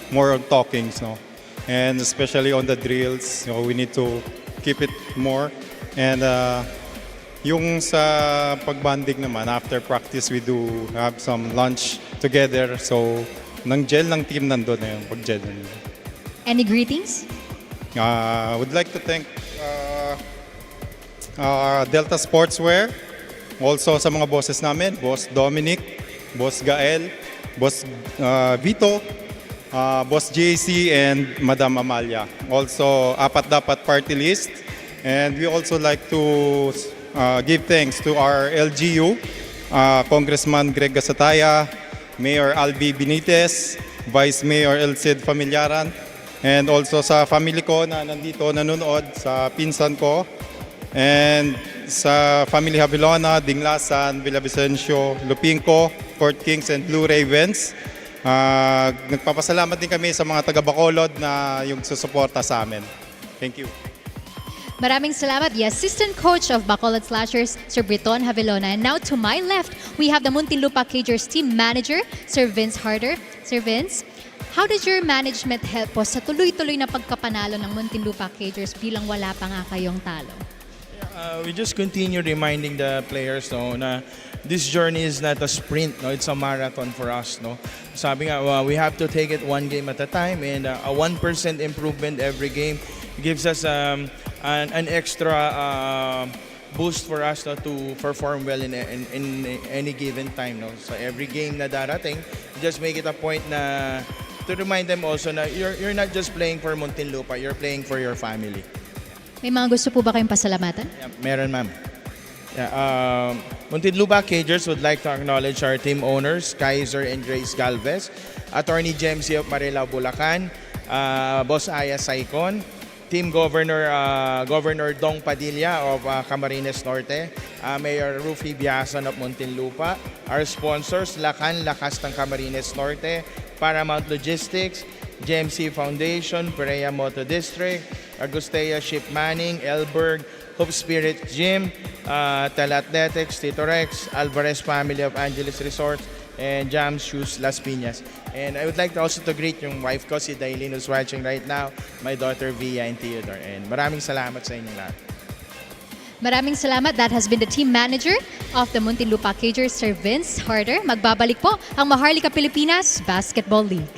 more on talkings, no? And especially on the drills, we need to keep it more. And yung sa pagbanding naman, after practice, we do have some lunch together. So, nang gel ng team nandun na yung pag-gel. Any greetings? Would like to thank Delta Sportswear, also sa mga bosses namin, Boss Dominic, Boss Gael, Boss Vito, Boss JC, and Madam Amalia. Also, Apat Dapat Party List. And we also like to give thanks to our LGU, Congressman Greg Gasataya, Mayor Albi Benitez, Vice Mayor Elcid Familiaran, and also sa family ko na nandito nanonood, sa pinsan ko, and sa family Havilona, Dinglasan, Villavicencio, Lupinco, Fort Kings, and Blue Ravens. Nagpapasalamat din kami sa mga taga Bacolod na yung susuporta sa amin. Thank you. Maraming salamat, the Assistant Coach of Bacolod Slashers, Sir Biton Havilona. And now to my left, we have the Muntinlupa Cagers Team Manager, Sir Vince Harder. Sir Vince, how does your management help po sa tuloy-tuloy na pagkapanalo ng Muntinlupa Cagers bilang wala pa nga kayong talo? We just continue reminding the players na this journey is not a sprint, it's a marathon for us. Sabi nga, we have to take it one game at a time, and a 1% improvement every game gives us an extra boost for us to perform well in any given time. So every game na darating, just make it a point na to remind them also na you're not just playing for Muntinlupa, you're playing for your family. May mga gusto po ba kayong pasalamatan? Yeah, meron, ma'am. Muntinlupa Cagers would like to acknowledge our team owners, Kaiser and Grace Galvez, Attorney James of Marilao, Bulacan, Boss Aya Saicon, Team Governor Governor Dong Padilla of Camarines Norte, Mayor Rufy Biasan of Muntinlupa, our sponsors, Lakas ng Camarines Norte, Paramount Logistics, GMC Foundation, Perea Moto District, Agustea Ship Manning, Elberg, Hope Spirit Gym, Telathletics, Tito Rex, Alvarez Family of Angeles Resort, and Jam Shoes Las Piñas. And I would like to also to greet yung wife ko, si Dailin, who's watching right now, my daughter Via and Theodore. And maraming salamat sa inyong lahat. Maraming salamat. That has been the team manager of the Muntinlupa Cagers, Sir Vince Harder. Magbabalik po ang Maharlika Pilipinas Basketball League.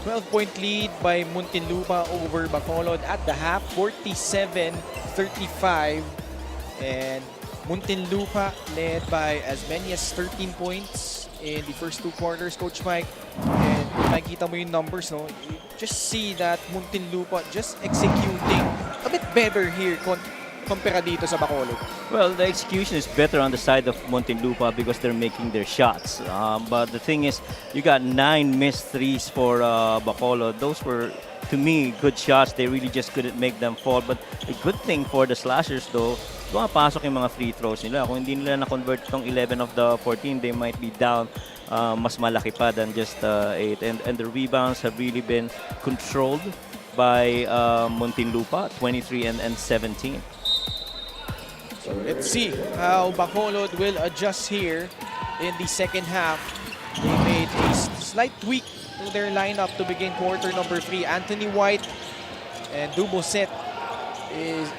12-point lead by Muntinlupa over Bacolod at the half, 47-35. And Muntinlupa led by as many as 13 points in the first 2 quarters, Coach Mike. And kung makikita mo yung numbers, no, you just see that Muntinlupa just executing a bit better here compare dito sa Bacolod. Well, the execution is better on the side of Muntinlupa because they're making their shots. But the thing is, you got 9 missed threes for Bacolod. Those were, to me, good shots. They really just couldn't make them fall. But a good thing for the slashers, though, pumapasok yung mga free throws nila. Kung hindi nila na-convert itong 11 of the 14, they might be down mas malaki pa than just 8. And the rebounds have really been controlled by Muntinlupa, 23 and 17. So let's see how Bacolod will adjust here in the second half. They made a slight tweak to their lineup to begin quarter number 3. Anthony White and Duboset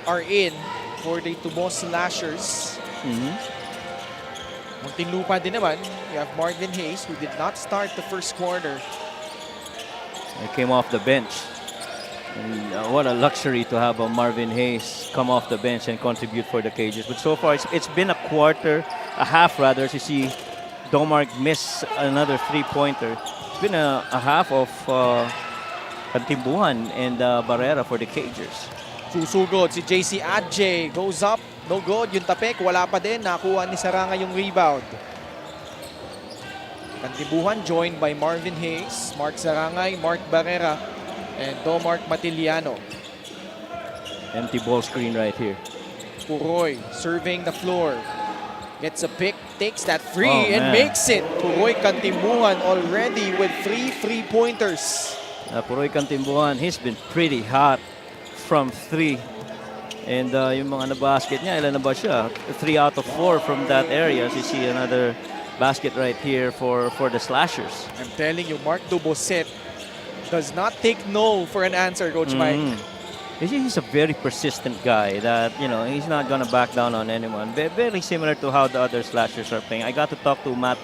are in for the Tubos Slashers. Muntinlupa din naman. We have Marvin Hayes, who did not start the first quarter. He came off the bench. And what a luxury to have a Marvin Hayes come off the bench and contribute for the Cages. But so far, it's been a half rather, as you see Domark miss another 3-pointer. It's been a half of Kantimbuhan and Barrera for the Cagers. Susugod si JC Adje, goes up, no good. Yung tapek, wala pa din. Nakuha ni Saranga yung rebound. Kantimbuhan joined by Marvin Hayes, Mark Sarangay, Mark Barrera, and Domark Matiliano. Empty ball screen right here. Puroy surveying the floor. Gets a pick, takes that free, and makes it. Puroy Kantimbuhan already with 3 3-pointers. Puroy Kantimbuhan, he's been pretty hot from 3. And yung mga nabasket niya, ilan na ba siya? 3 out of 4 from that area. As you see another basket right here for the Slashers. I'm telling you, Mark Duboset does not take no for an answer, Coach Mike. He's a very persistent guy that, you know, he's not going to back down on anyone. Very similar to how the other Slashers are playing. I got to talk to Matt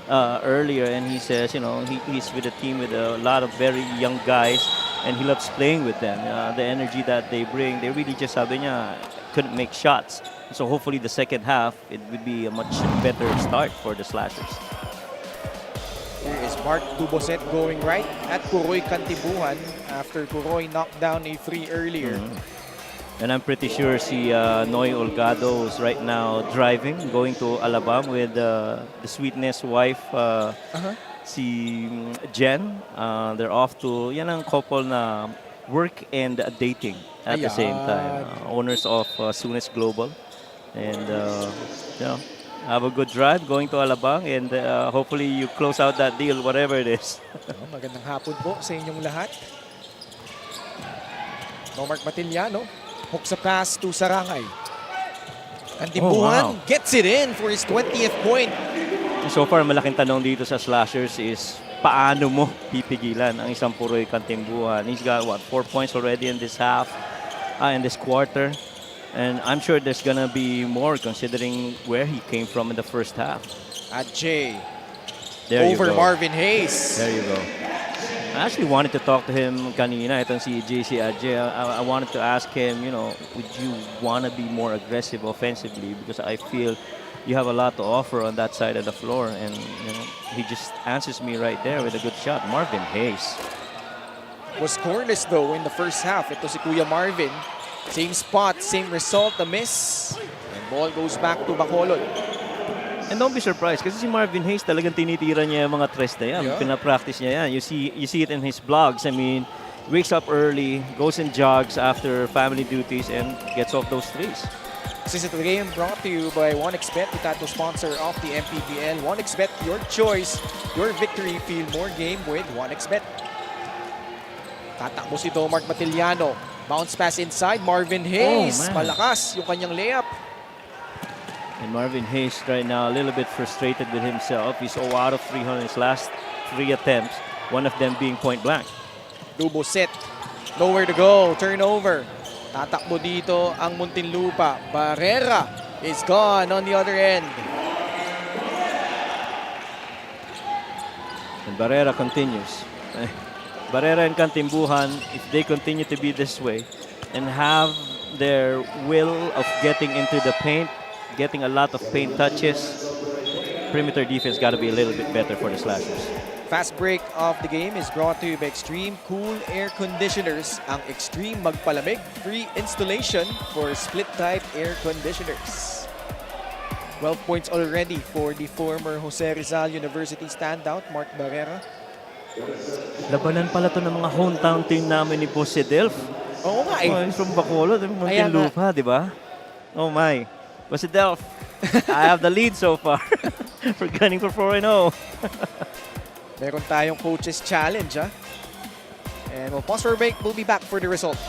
earlier, and he says, you know, he's with a team with a lot of very young guys, and he loves playing with them. The energy that they bring, they really just, sabi niya, couldn't make shots. So hopefully the second half, it would be a much better start for the Slashers. Here is Mark Duboset going right at Puroy Kantimbuhan after Puroy knocked down a free earlier. And I'm pretty sure si Noy Olgado is right now driving, going to Alabang with the Sweetness wife, si Jen. They're off to, yan ang couple na work and dating at the same time. Owners of Sweetness Global. And, you know, have a good drive going to Alabang, and hopefully you close out that deal, whatever it is. Magandang hapon po sa inyong lahat. Domark Matiliano, hooks a pass to Sarangay. Kantimbuhan gets it in for his 20th point. So far, malaking tanong dito sa Slashers is paano mo pipigilan ang isang Puroy Kantimbuhan. He's got, what, 4 points already in this half, in this quarter. And I'm sure there's gonna be more considering where he came from in the first half. Adje over Marvin Hayes. There you go. I actually wanted to talk to him kanina. Itong si JC Adje. I wanted to ask him, you know, would you want to be more aggressive offensively? Because I feel you have a lot to offer on that side of the floor. And, you know, he just answers me right there with a good shot. Marvin Hayes. Was scoreless though in the first half. Ito si Kuya Marvin. Same spot, same result, a miss. And ball goes back to Bacolod. And don't be surprised kasi si Marvin Hayes talagang tinitira niya yung mga tres na yan. Pinapractice niya yan. You see it in his blogs. I mean, wakes up early, goes and jogs after family duties, and gets off those threes. This is a game brought to you by 1xBet, the title sponsor of the MPBL. 1xBet, your choice, your victory. Feel more game with 1xBet. Tatakbo si Domark Matiliano. Bounce pass inside, Marvin Hayes. Malakas yung kanyang layup. And Marvin Hayes right now a little bit frustrated with himself. He's 0 out of 3 on his last 3 attempts, one of them being point blank. Duboset, nowhere to go, turnover. Tatakbo dito ang Muntinlupa. Barrera is gone on the other end. And Barrera continues. Barrera and Cantimbuhan, if they continue to be this way and have their will of getting into the paint, getting a lot of paint touches, perimeter defense got to be a little bit better for the Slashers. Fast break of the game is brought to you by Extreme Cool Air Conditioners. Ang Extreme Magpalamig, free installation for split-type air conditioners. 12 points already for the former Jose Rizal University standout, Mark Barrera. Labanan pala to ng mga hometown team namin ni Boss Delf. Oo nga eh. Oh, he's from Bacolod, Muntinlupa, di ba? Oh my. Boss Delf, I have the lead so far. We're gunning for 4-0. Meron tayong coaches challenge, ha? And we'll pause for a break. We'll be back for the result.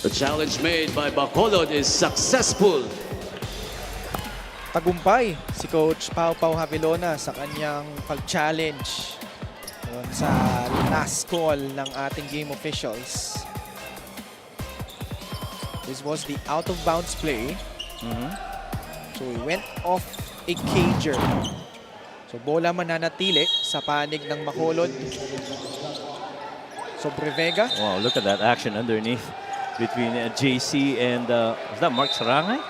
The challenge made by Bacolod is successful. Tagumpay si Coach Pau Pau Havilona sa kanyang pag-challenge sa last call ng ating game officials. This was the out-of-bounds play. So he went off a cager. So bola mananatili sa panig ng Bacolod. Sobre Vega. Wow, look at that action underneath between JC and was that Mark Sarangay?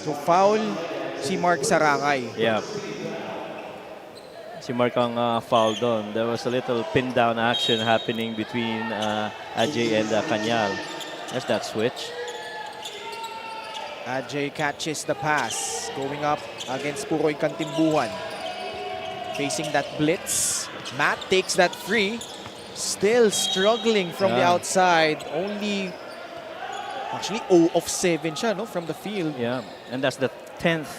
So foul si Mark Sarangay. Yeah. Si Mark ang foul doon. There was a little pin down action happening between Ajay and Kanyal. That's that switch. Ajay catches the pass going up against Puroy Cantimbuhan. Facing that blitz. Matt takes that free. Still struggling from the outside. Only, actually 0 of 7 siya, no, from the field. Yeah, and that's the 10th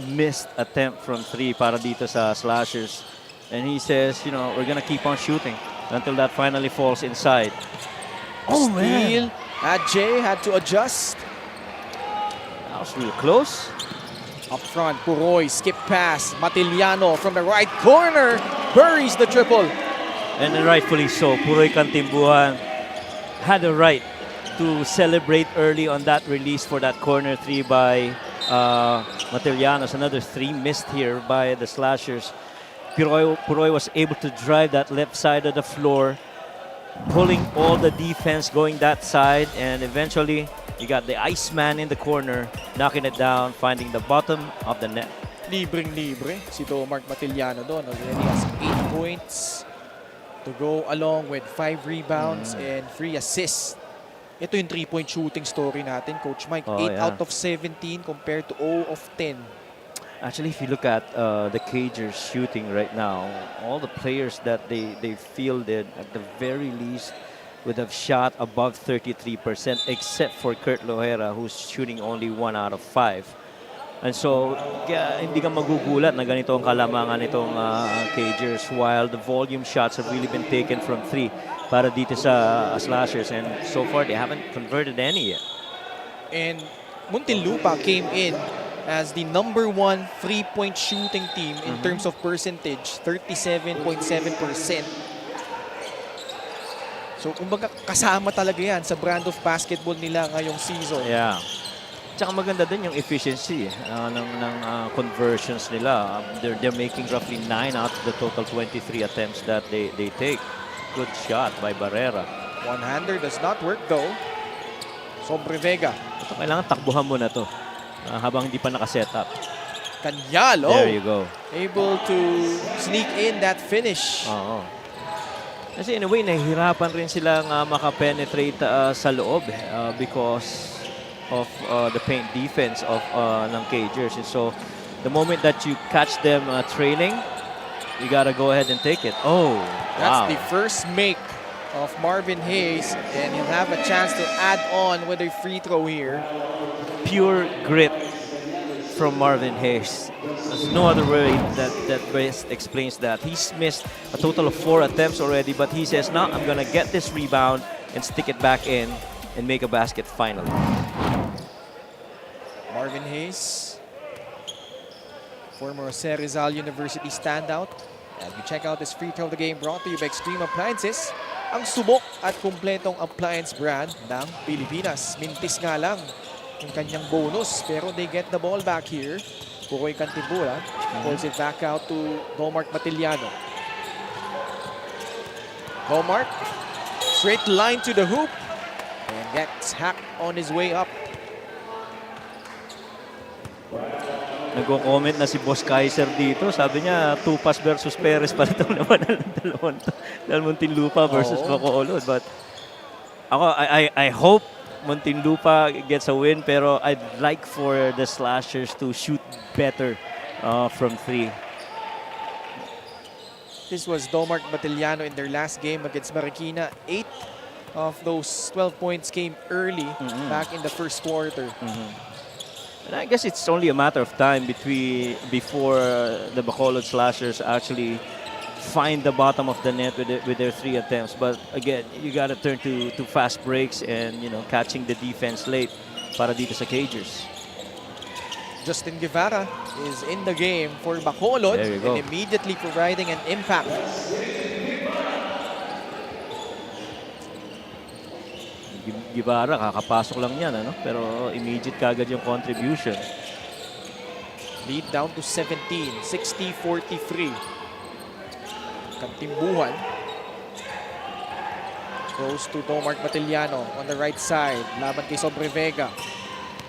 missed attempt from 3 para dito sa Slashers. And he says, you know, we're gonna keep on shooting until that finally falls inside. Oh, man. Ajay had to adjust. That was really close. Up front, Puroy, skip pass. Matiliano from the right corner. Buries the triple. And rightfully so. Puroy Cantimbuhan had a right to celebrate early on that release for that corner 3 by Matilianos. Another 3 missed here by the Slashers. Puroy was able to drive that left side of the floor, pulling all the defense going that side, and eventually you got the Iceman in the corner, knocking it down, finding the bottom of the net. Libreng-libre si Mark Matiliano doon. Already has 8 points to go along with 5 rebounds and 3 assists. Ito yung 3-point shooting story natin, Coach Mike. 8 out of 17 compared to 0 of 10. Actually, if you look at the Cagers shooting right now, all the players that they fielded at the very least would have shot above 33%, except for Kurt Lohera, who's shooting only 1 out of 5. And so, hindi ka magugulat na ganito ang kalamangan nitong Cagers, while the volume shots have really been taken from 3 para dito sa Slashers. And so far, they haven't converted any yet. And Muntinlupa came in as the #1 3-point shooting team in terms of percentage, 37.7%. So, kumbaga kasama talaga yan sa brand of basketball nila ngayong season. Yeah. Tsaka maganda din yung efficiency ng conversions nila. They're making roughly 9 out of the total 23 attempts that they take. Good shot by Barrera. One-hander does not work though. Sobre Vega. Ito, kailangan takbuhan mo na to habang hindi pa nakaset up. Kanyal, There you go. Able to sneak in that finish. Oo. Kasi in a way, nahihirapan rin silang makapenetrate sa loob because of the paint defense of ng Cagers. And so the moment that you catch them trailing, you gotta go ahead and take it. Oh, That's wow. the first make of Marvin Hayes, and he'll have a chance to add on with a free throw here. Pure grit from Marvin Hayes. There's no other way that best explains that. He's missed a total of 4 attempts already, but he says, "No, I'm gonna get this rebound and stick it back in and make a basket finally." Marvin Hayes, former Jose Rizal University standout. As we check out this free throw of the game, brought to you by Extreme Appliances, ang subok at kumpletong appliance brand ng Pilipinas. Mintis nga lang yung kanyang bonus, pero they get the ball back here. Pukoy Cantibura pulls it back out to Domark Matiliano. Domark, straight line to the hoop, and gets hacked on his way up. Nagko-comment na si Boss Kaiser dito. Sabi niya, 2 pass versus Perez pa itong naman ng dalawang dahil Muntinlupa versus Bacolod. But ako, I hope Muntinlupa gets a win, pero I'd like for the Slashers to shoot better from 3. This was Domark Matiliano in their last game against Marikina. 8 of those 12 points came early back in the first quarter. And I guess it's only a matter of time before the Bacolod Slashers actually find the bottom of the net with their 3 attempts. But again, you got to turn to fast breaks and catching the defense late para dito sa Cagers. Justin Guevara is in the game for Bacolod and immediately providing an impact. Guevara, kakapasok lang yan, pero immediate kagad yung contribution. Lead down to 17, 60-43. Kantimbuhan goes to Domark Matiliano on the right side. Laban kay Sobre Vega.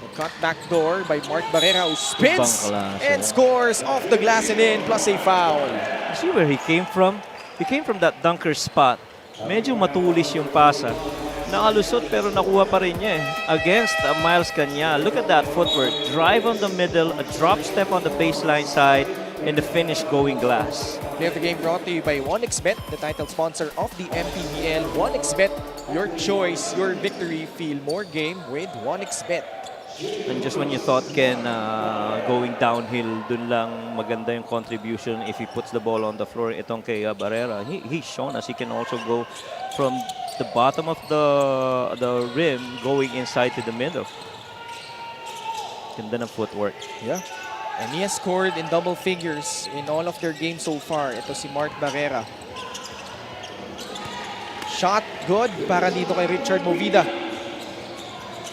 The cut back door by Mark Barrera, who spins and scores off the glass and in, plus a foul. You see where he came from? He came from that dunker spot. Medyo matulis yung pasa. Nakalusot pero nakuha pa rin niya against Miles Kanya. Look at that footwork. Drive on the middle, a drop step on the baseline side, and the finish going glass. Play of the game brought to you by 1xBet, the title sponsor of the MPBL. 1xBet, your choice, your victory. Feel more game with 1xBet. And just when you thought Ken going downhill, dun lang maganda yung contribution if he puts the ball on the floor. Itong kay Barrera, he's shown us he can also go from the bottom of the rim going inside to the middle. Ganda ng footwork. Yeah. And he has scored in double figures in all of their games so far. Ito si Mark Barrera. Shot good para dito kay Richard Movida.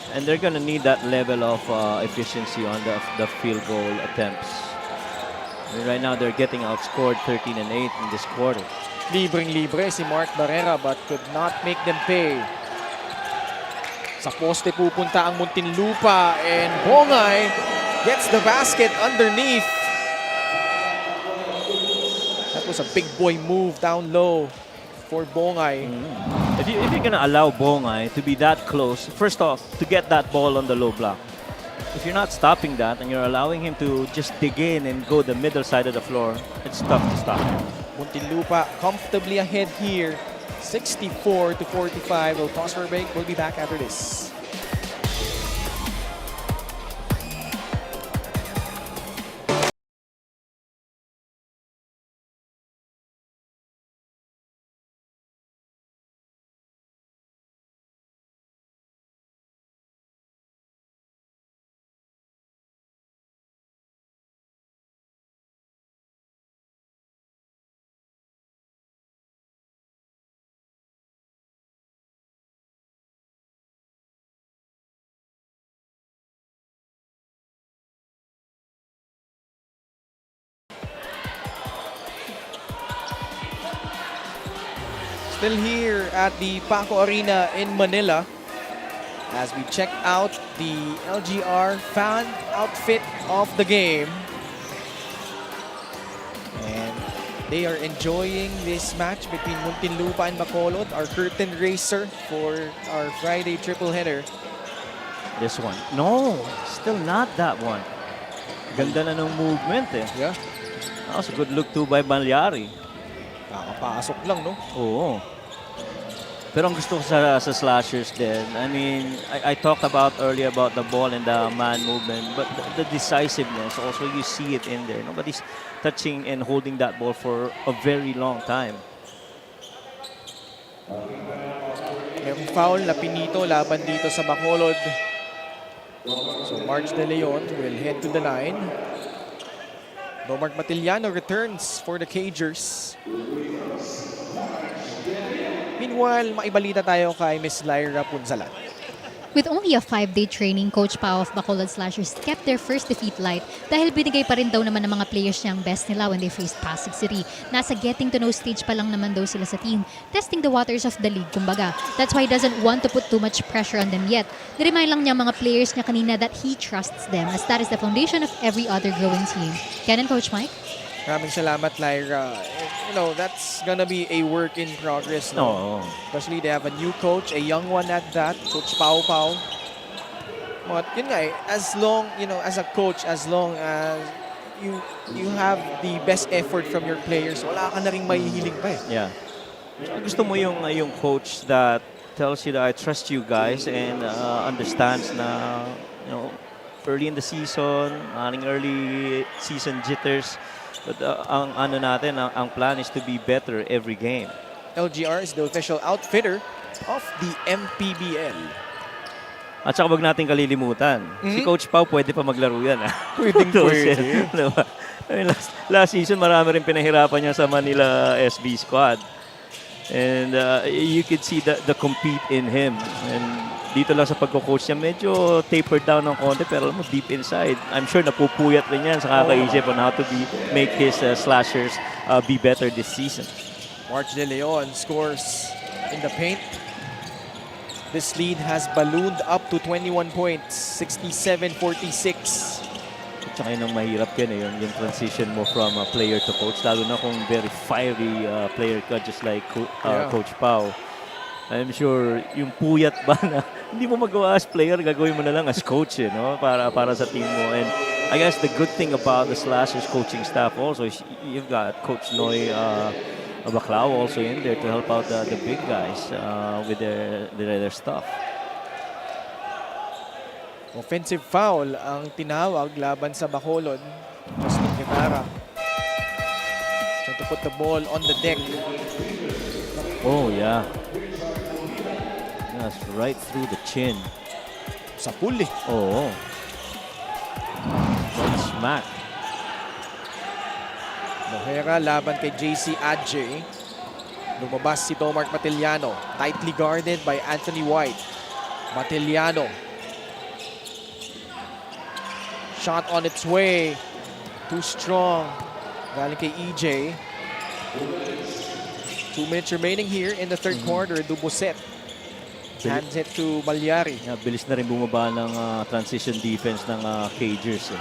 And they're gonna need that level of efficiency on the field goal attempts. And right now they're getting outscored 13-8 in this quarter. Libreng-libre si Mark Barrera but could not make them pay. Sa poste pupunta ang Muntinlupa and Bongay gets the basket underneath. That was a big boy move down low for Bongay. If you're gonna allow Bongay to be that close, first off, to get that ball on the low block. If you're not stopping that and you're allowing him to just dig in and go the middle side of the floor, it's tough to stop. Muntinlupa comfortably ahead here, 64-45. We'll pause for a break. We'll be back after this. Still here at the Paco Arena in Manila as we check out the LGR fan outfit of the game. And they are enjoying this match between Muntinlupa and Bacolod, our curtain raiser for our Friday triple header. This one. No, still not that one. Ganda na ng movement eh. Yeah. That was a good look too by Malyari. Kakapasok lang, no? Oo. Pero ang gusto ko sa slashers din, I mean, I talked about earlier about the ball and the man movement, but the decisiveness, also you see it in there. Nobody's touching and holding that ball for a very long time. Yung foul na pinito laban dito sa Bacolod. So March De Leon will head to the line. Mark Matiliano returns for the Cagers. Meanwhile, maibalita tayo kay Miss Lyra Punzalan. With only a 5-day training, Coach Pao of Bacolod Slashers kept their first defeat light dahil binigay pa rin daw naman ng mga players niya ang best nila when they faced Pasig City. Nasa getting to know stage pa lang naman daw sila sa team, testing the waters of the league, kumbaga. That's why he doesn't want to put too much pressure on them yet. Niremind lang niya mga players niya kanina that he trusts them as that is the foundation of every other growing team. Ken and Coach Mike? Maraming salamat, Lyra. You know, that's gonna be a work in progress. No? Especially they have a new coach, a young one at that, Coach Pao Pao. But yun nga as long, you know, as a coach, as long as you have the best effort from your players, wala ka na ring mahihilig pa eh. Yeah. Gusto mo yung coach that tells you that I trust you guys and understands na, you know, early in the season, early season jitters. But ang ano natin, ang plan is to be better every game. LGR is the official outfitter of the MPBL. At saka wag natin kalilimutan, si Coach Pao pwede pa maglaro yan. Pwedeng pwede. Diba? Last season, marami rin pinahirapan niya sa Manila SB squad. And you could see the compete in him. And dito lang sa pagko-coach niya, medyo tapered down ng konti, pero alam mo, deep inside, I'm sure napupuyat rin yan sa kakaisip on how to make his slashers be better this season. March De Leon scores in the paint. This lead has ballooned up to 21 points, 67-46. At saka yun ang mahirap yan eh, yung transition mo from player to coach, lalo na kung very fiery player ka, just like Coach Pao. I'm sure yung puyat ba na hindi mo magawa as player, gagawin mo na lang as coach eh, no? para sa team mo. And I guess the good thing about the Slashers coaching staff also is you've got Coach Noy Baclao also in there to help out the big guys with their stuff. Offensive foul ang tinawag laban sa Bacolod. Justin Guevara trying to put the ball on the deck. Oh yeah. That's right through the chin. Sa pool eh. Oo. Smack. Mohera laban kay JC Adjei. Lumabas si Domark Matiliano. Tightly guarded by Anthony White. Matiliano. Shot on its way. Too strong. Galing kay EJ. 2 minutes remaining here in the third quarter. Dubuset. Hands it to Malyari. Yeah, bilis na rin bumaba ng transition defense ng Cagers.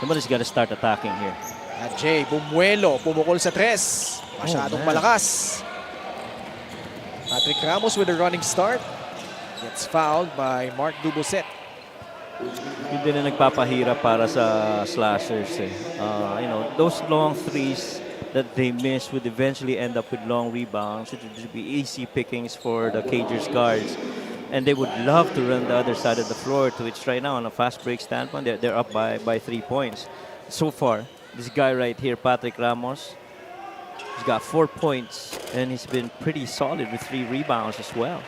Somebody's got to start attacking here. Adjei, bumuelo, pumukol sa tres. Masyadong malakas. Patrick Ramos with a running start. Gets fouled by Mark Dubuset. Yun din na nagpapahirap para sa Slashers. You know, those long threes that they miss would eventually end up with long rebounds. It would be easy pickings for the Cagers guards. And they would love to run the other side of the floor, to which right now on a fast break standpoint, they're up by 3 points. So far, this guy right here, Patrick Ramos, he's got 4 points and he's been pretty solid with 3 rebounds as well.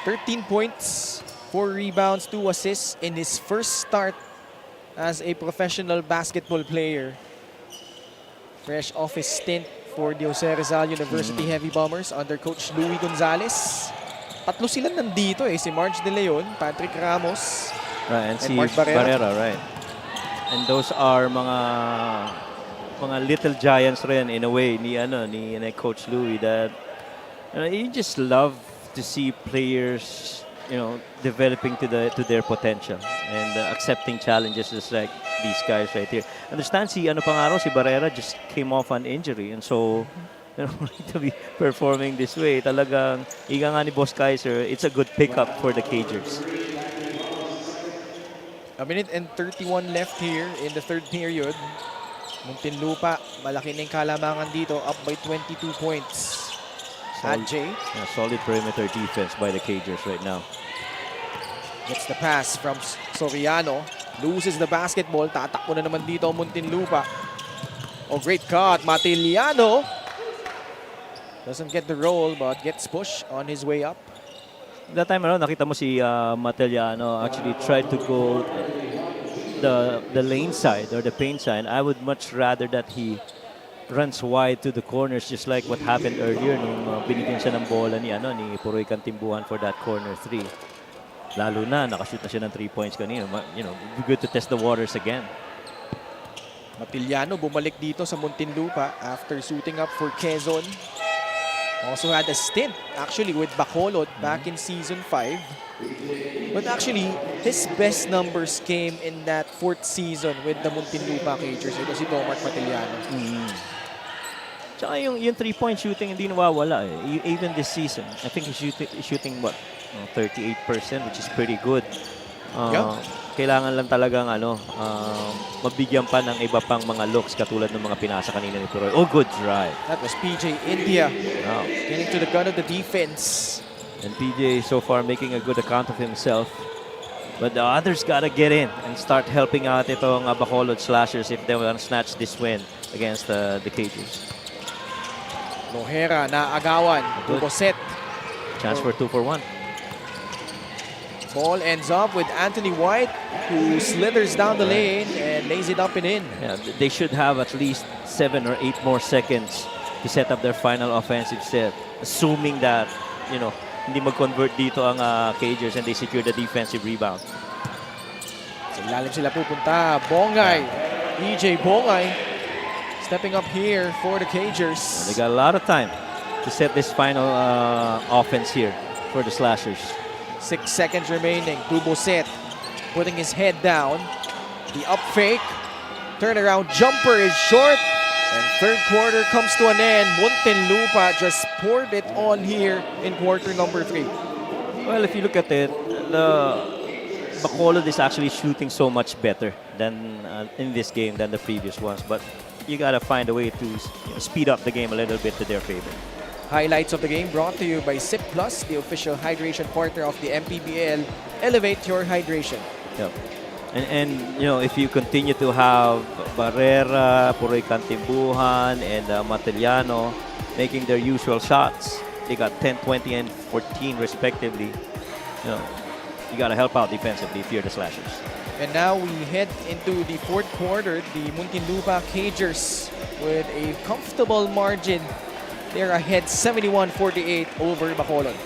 13 points, 4 rebounds, 2 assists in his first start as a professional basketball player. Fresh off his stint for the Jose Rizal University Heavy Bombers under Coach Louie Gonzalez. Tatlo sila nandito eh, si March De Leon, Patrick Ramos, right, and si Mark Barrera. Right. And those are mga little giants rin in a way ni Coach Louie that you just love to see players, you know, developing to their potential and accepting challenges just like these guys right here. Understand si si Barrera just came off an injury, and so to be performing this way. Talagang, ika nga ni Boss Kaiser, it's a good pickup for the Cagers. A minute and 31 left here in the third period. Muntinlupa, malaki na yung kalamangan dito, up by 22 points. Ajay Solid perimeter defense by the Cagers right now. gets the pass from Soriano. Loses the basketball. Tatakbo na naman dito ang Muntinlupa. Oh, great cut. Matiliano doesn't get the roll but gets pushed on his way up. That time around, nakita mo si Matiliano actually tried to go the lane side or the paint side. I would much rather that he runs wide to the corners just like what happened earlier nung binigyan siya ng bola ni Puroy Kantimbuhan for that corner 3. Lalo na, nakashoot na siya ng 3 points kanina. You know, it'd be good to test the waters again. Matiliano bumalik dito sa Muntinlupa after suiting up for Quezon. Also had a stint actually with Bacolod back in season 5. But actually, his best numbers came in that 4th season with the Muntinlupa Cagers. Ito si Tomart Matiliano. Tsaka yung 3-point shooting hindi nawawala eh. Even this season, I think he's shooting what? 38%, which is pretty good. Kailangan lang talagang mabigyan pa ng iba pang mga looks katulad ng mga pinasa kanina ni Puroy. Oh, good drive. That was PJ India getting to the gun of the defense. And PJ so far making a good account of himself. But the others gotta get in and start helping out itong Bacolod Slashers if they want to snatch this win against the Cagers. Nohera na agawan. Tuboset. Chance for 2 for 1. Ball ends up with Anthony White, who slithers down the lane and lays it up and in. Yeah, they should have at least 7 or 8 more seconds to set up their final offensive set, assuming that, you know, hindi mag-convert dito ang Cagers and they secure the defensive rebound. Sa ilalim sila pupunta. Bongay. EJ Bongay stepping up here for the Cagers. They got a lot of time to set this final offense here for the Slashers. 6 seconds remaining. Tuboset putting his head down. The up fake. Turnaround jumper is short. And third quarter comes to an end. Muntinlupa just poured it on here in quarter number 3. Well, if you look at it, the Bacolod is actually shooting so much better than in this game than the previous ones. But you gotta find a way to speed up the game a little bit to their favor. Highlights of the game brought to you by Sip Plus, the official hydration partner of the MPBL. Elevate your hydration. Yep. And you know, if you continue to have Barrera, Puroy Kantimbuhan, and Matiliano making their usual shots, they got 10, 20, and 14 respectively. You know, you got to help out defensively if you're the Slashers. And now we head into the fourth quarter. The Muntinlupa Cagers with a comfortable margin. They're ahead 71-48 over Bacolod.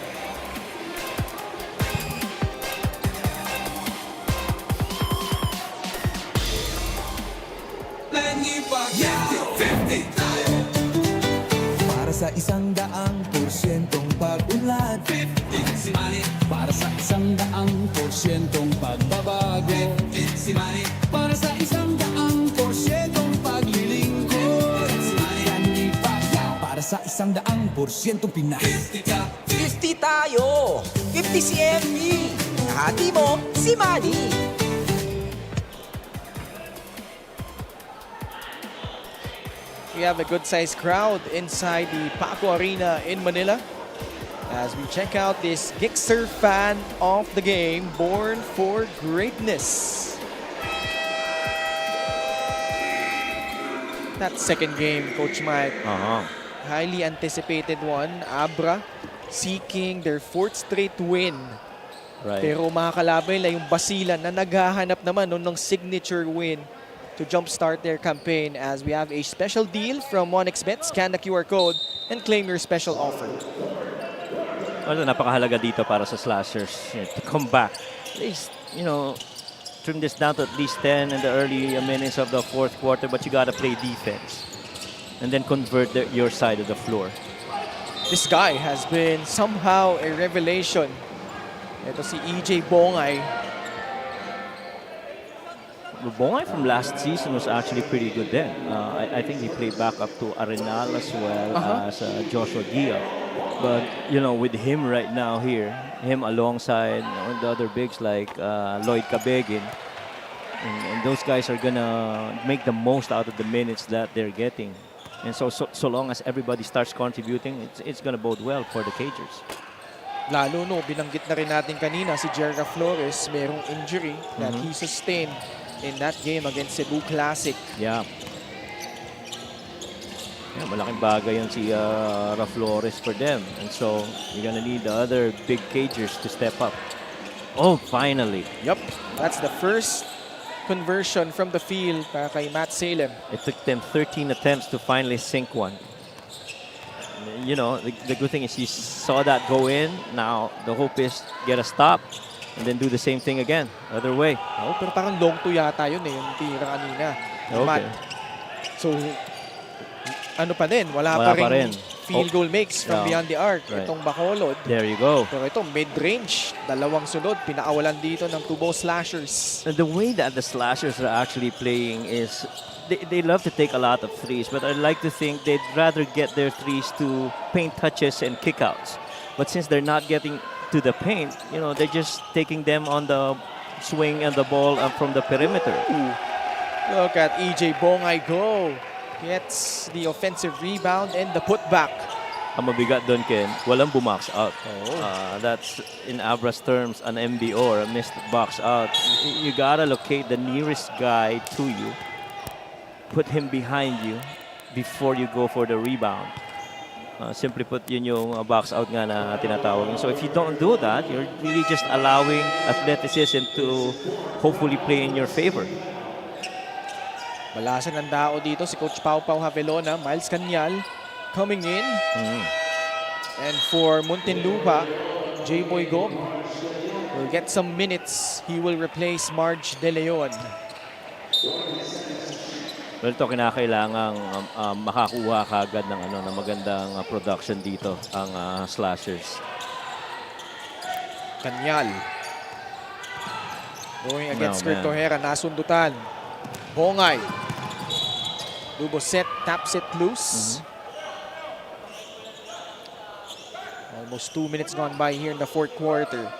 Para sa 100% pag-unlad, para sa 100% pagbabago, para sa 100% paglilingkod, para sa 100% Pinas. 50 tayo, 50 si MB, hati mo si Manny. We have a good-sized crowd inside the Paco Arena in Manila as we check out this Gixxer fan of the game, born for greatness. That second game, Coach Mike, highly anticipated one. Abra seeking their 4th straight win. Right. Pero makakalabay lang yung Basilan na naghahanap naman ng signature win to jumpstart their campaign, as we have a special deal from 1xBet. Scan the QR code and claim your special offer. Well, napakahalaga dito para sa Slashers to come back. At least, you know, trim this down to at least 10 in the early minutes of the fourth quarter, but you gotta play defense and then convert your side of the floor. This guy has been somehow a revelation. Ito si EJ Bongay. Bongay from last season was actually pretty good then. I think he played back up to Arenal as well as Joshua Gia. But, you know, with him right now here, him alongside the other bigs like Lloyd Cabegin, and those guys are gonna make the most out of the minutes that they're getting. And so long as everybody starts contributing, it's gonna bode well for the Cagers. Lalo no, binanggit na rin natin kanina si Jerga Flores, merong injury that he sustained in that game against Cebu Classic. Yeah. Yeah, malaking bagay yan si Flores for them. And so, you're gonna need the other big Cagers to step up. Oh, finally. Yep, that's the first conversion from the field para kay Matt Salem. It took them 13 attempts to finally sink one. You know, the good thing is you saw that go in. Now, the hope is get a stop and then do the same thing again. Other way. Oh, pero parang long to yata yun eh, yung tira kanina. Okay. So, ano pa din, wala pa rin field goal makes from beyond the arc. Right. Itong Bacolod. There you go. Pero ito, mid-range. Dalawang sunod. Pinakawalan dito ng two-ball slashers. And the way that the slashers are actually playing is they love to take a lot of threes, but I'd like to think they'd rather get their threes to paint touches and kickouts. But since they're not getting to the paint, you know, they're just taking them on the swing and the ball from the perimeter. Ooh. Look at EJ Bongay go. Gets the offensive rebound and the putback. Ang mabigat doon, Ken, walang bumax out. That's, in Abra's terms, an MBO or a missed box out. You gotta locate the nearest guy to you, put him behind you before you go for the rebound. Simply put, yun yung box out nga na tinatawag. So if you don't do that, you're really just allowing athleticism to hopefully play in your favor. Malasan ng dao dito si Coach Pau Pau Havelona. Miles Canyal coming in. And for Muntinlupa, J-Boy Gob will get some minutes. He will replace Marge De Leon. Well, ito kinakailangang makakuha kagad ng magandang production dito ang slashers. Canyal. Going against Kurt Tojera, nasundutan. Bongay. Duboset taps it loose. Almost 2 minutes gone by here in the fourth quarter.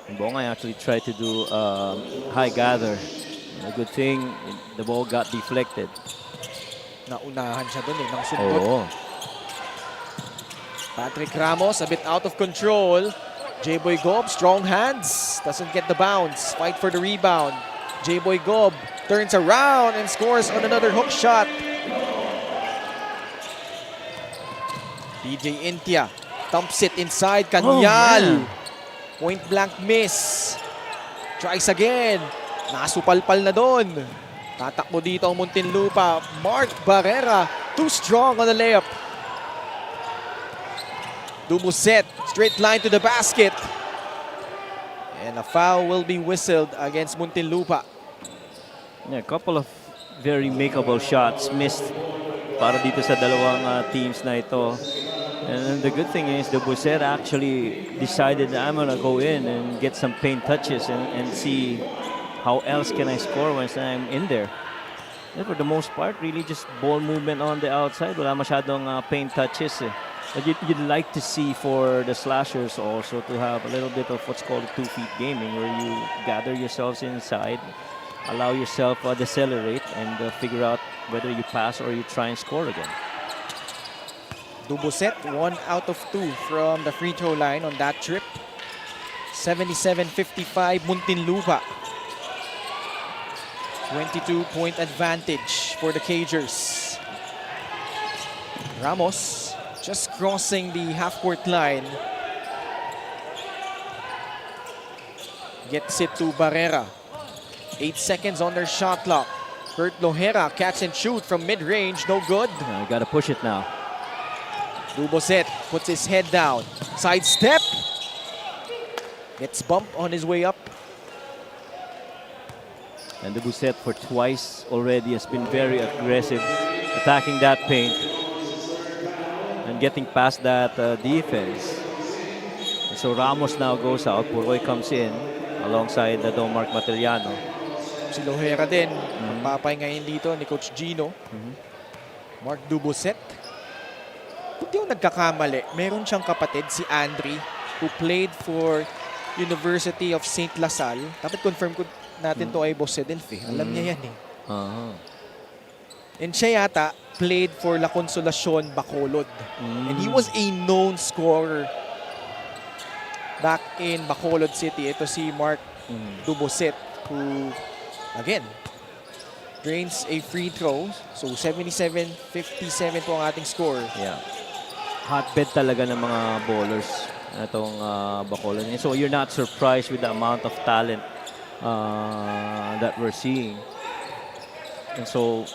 And Bongay actually tried to do high gather. A good thing, the ball got deflected. Naunahan siya dun ng sundot. Patrick Ramos a bit out of control. J-Boy Gob, strong hands. Doesn't get the bounce. Fight for the rebound. J-Boy Gob turns around and scores on another hook shot. DJ Intia dumps it inside. Canyal. Point blank miss. Tries again. Nasupalpal na doon. Tatakbo dito ang Muntinlupa. Mark Barrera, too strong on the layup. Dubuset, straight line to the basket. And a foul will be whistled against Muntinlupa. Yeah, a couple of very makeable shots missed para dito sa dalawang teams na ito. And the good thing is the Dubuset actually decided that I'm gonna go in and get some paint touches and see how else can I score once I'm in there. And for the most part, really just ball movement on the outside. Wala masyadong paint touches. But you'd like to see for the slashers also to have a little bit of what's called 2-feet gaming, where you gather yourselves inside, allow yourself decelerate, and figure out whether you pass or you try and score again. Dubuset, 1 out of 2 from the free throw line on that trip. 77-55 Muntinlupa. 22-point advantage for the Cagers. Ramos just crossing the half-court line. Gets it to Barrera. 8 seconds on their shot clock. Kurt Lohera catch and shoot from mid-range. No good. You gotta push it now. Duboset puts his head down. Sidestep. Gets bumped on his way up. And the Duboset for twice already has been very aggressive, attacking that paint and getting past that defense. And so Ramos now goes out. Puroy comes in alongside the Mark Matellano. Si Lohera din, magpapay ngayon dito ni Coach Gino. Mark Duboset. Hindi yung nagkakamali, meron siyang kapatid, si Andre, who played for University of St. Lasal. Dapat confirm ko natin to ay Boss Sedelf eh. Alam niya yan eh. And siya yata played for La Consolacion, Bacolod. And he was a known scorer back in Bacolod City. Ito si Mark Duboset, who, again, drains a free throw. So 77-57 po ang ating score. Yeah. Hotbed talaga ng mga bowlers itong Bacolod. So you're not surprised with the amount of talent that we're seeing. And so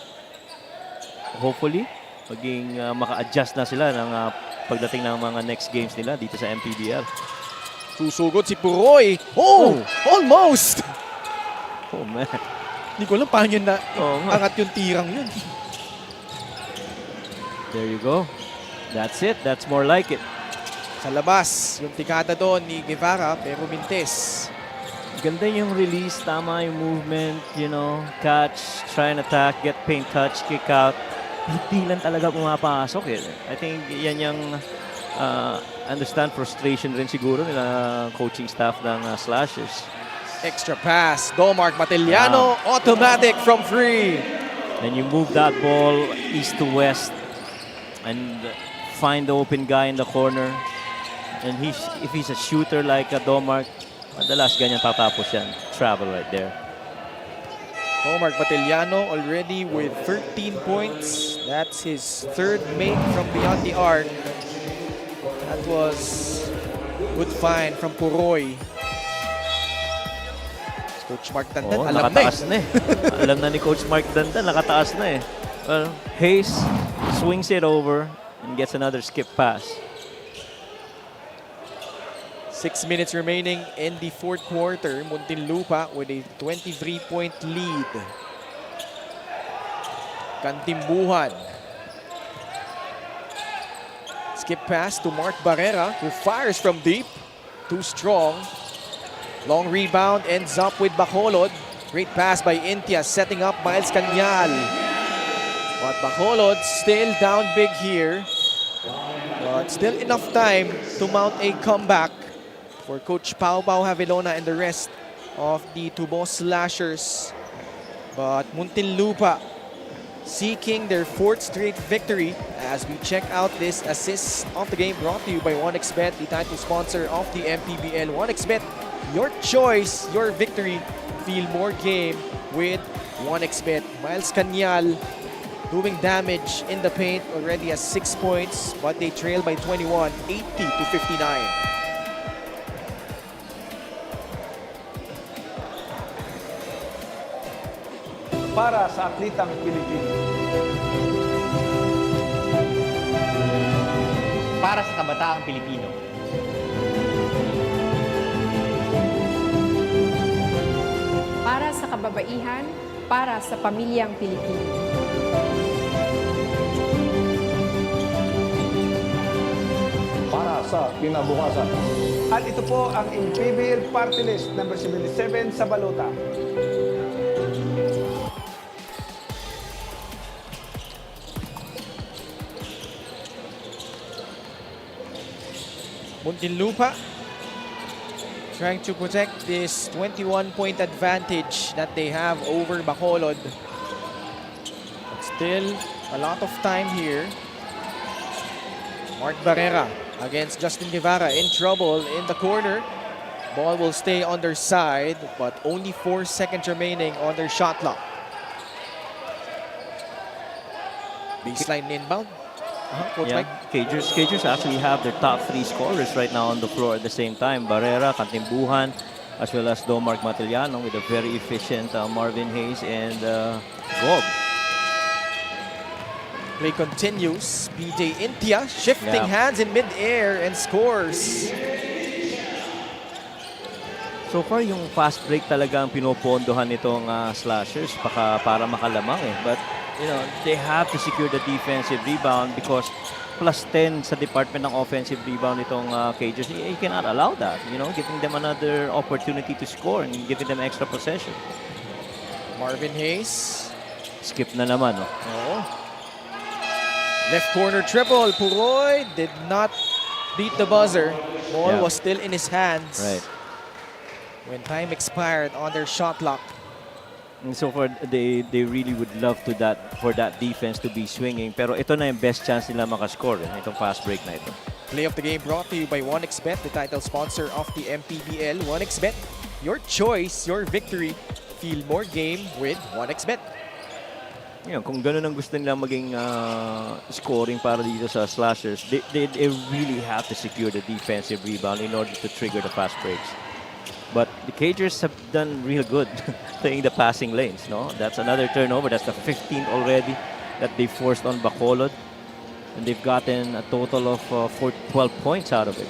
hopefully maging maka-adjust na sila ng pagdating ng mga next games nila dito sa MPBL. Susugod si Puroy. Oh! Almost! Oh man. Hindi ko alam paano yun na angat yung tirang yun. There you go. That's it. That's more like it. Sa labas, yung tikada doon ni Guevara, pero mintes. Ganda yung release, tama yung movement, you know, catch, try and attack, get paint touch, kick out. Hindi lang talaga pumapasok eh. I think yan yung understand frustration rin siguro nila coaching staff ng Slashers. Extra pass, Domark Matiliano, automatic from free. And you move that ball east to west and find the open guy in the corner. And if he's a shooter like a Domark, madalas ganyan tatapos yan. Travel right there. Domark Matiliano already with 13 points. That's his third make from beyond the arc. That was good find from Puroy. Coach Mark Dandan, alam nakataas na eh. Alam na ni Coach Mark Dandan, nakataas na eh. Well, Hayes swings it over and gets another skip pass. 6 minutes remaining in the fourth quarter. Muntinlupa with a 23-point lead. Kantimbuhan. Skip pass to Mark Barrera, who fires from deep. Too strong. Long rebound, ends up with Bacolod. Great pass by Intia, setting up Miles Cañal. But Bacolod still down big here. But still enough time to mount a comeback for Coach Pau Pau Havilona and the rest of the Tubo Slashers. But Muntinlupa seeking their fourth straight victory as we check out this assist of the game brought to you by 1xBet, the title sponsor of the MPBL. 1xBet, your choice, your victory. Feel more game with 1xBet. Miles Cañal doing damage in the paint, already has 6 points, but they trail by 21, 80-59. Para sa atlitang Pilipino. Para sa kabataang Pilipino. Para sa kababaihan, para sa pamilyang Pilipino. Para sa kinabukasan. At ito po ang MPBL Party List number 77 sa balota. Muntinlupa trying to protect this 21-point advantage that they have over Bacolod. But still, a lot of time here. Mark Barrera against Justin Guevara, in trouble in the corner. Ball will stay on their side, but only 4 seconds remaining on their shot clock. Baseline inbound. Coach Mike? Cagers actually have their top 3 scorers right now on the floor at the same time. Barrera, Kantimbuhan, as well as Domark Matiliano with a very efficient Marvin Hayes and Gob. Play continues. PJ Intia shifting hands in mid-air and scores. So far, yung fast break talaga ang pinopondohan nitong Slashers para makalamang eh. But you know, they have to secure the defensive rebound because plus 10 sa department ng offensive rebound itong Cagers. You cannot allow that, you know, giving them another opportunity to score and giving them extra possession. Marvin Hayes. Skip na naman, no? Oo. Left corner triple. Puroy did not beat the buzzer. Ball was still in his hands. Right. When time expired on their shot clock. And so far, they really would love for that defense to be swinging. Pero ito na yung best chance nila makascore. Itong fast break na ito. Play of the game brought to you by 1xBet, the title sponsor of the MPBL. 1xBet, your choice, your victory. Feel more game with 1xBet. Yun, kung gano'n ang gusto nila maging scoring para dito sa slashers, they really have to secure the defensive rebound in order to trigger the fast breaks. But the Cagers have done real good playing the passing lanes. No, that's another turnover. That's the 15th already that they forced on Bacolod. And they've gotten a total of 12 points out of it.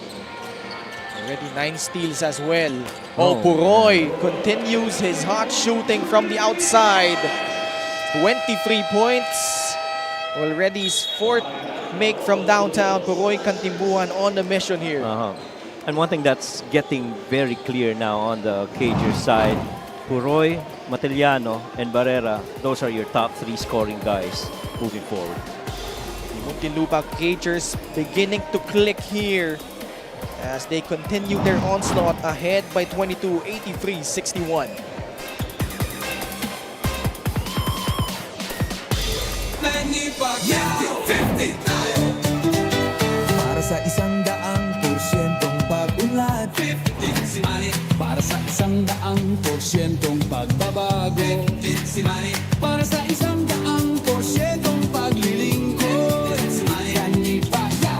Already 9 steals as well. Puroy continues his hot shooting from the outside. 23 points. Already his 4th make from downtown. Puroy Kantimbuhan on the mission here. And one thing that's getting very clear now on the Cagers side, Puroy, Matiliano, and Barrera, those are your top 3 scoring guys moving forward. The Muntinlupa Cagers beginning to click here as they continue their onslaught, ahead by 22, 83-61. Para sa 100%'ong pag-unlad, para sa 100%'ong pagbabago, para sa 100%'ong paglilingkod,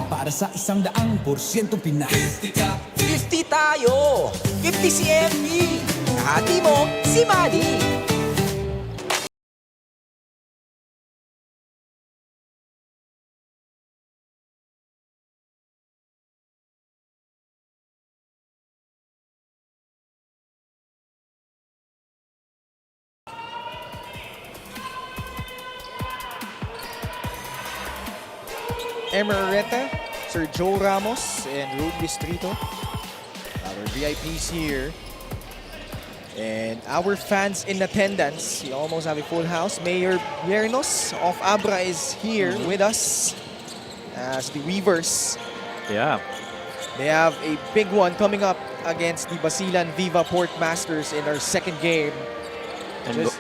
para sa 100%'ong Pinas. 50 tayo, 50 si MP, hati mo si Manny. Emerita, Sir Joe Ramos, and Rude Distrito, our VIPs here. And our fans in attendance, we almost have a full house. Mayor Biernos of Abra is here with us as the Weavers. Yeah. They have a big one coming up against the Basilan Viva Port Masters in our second game. And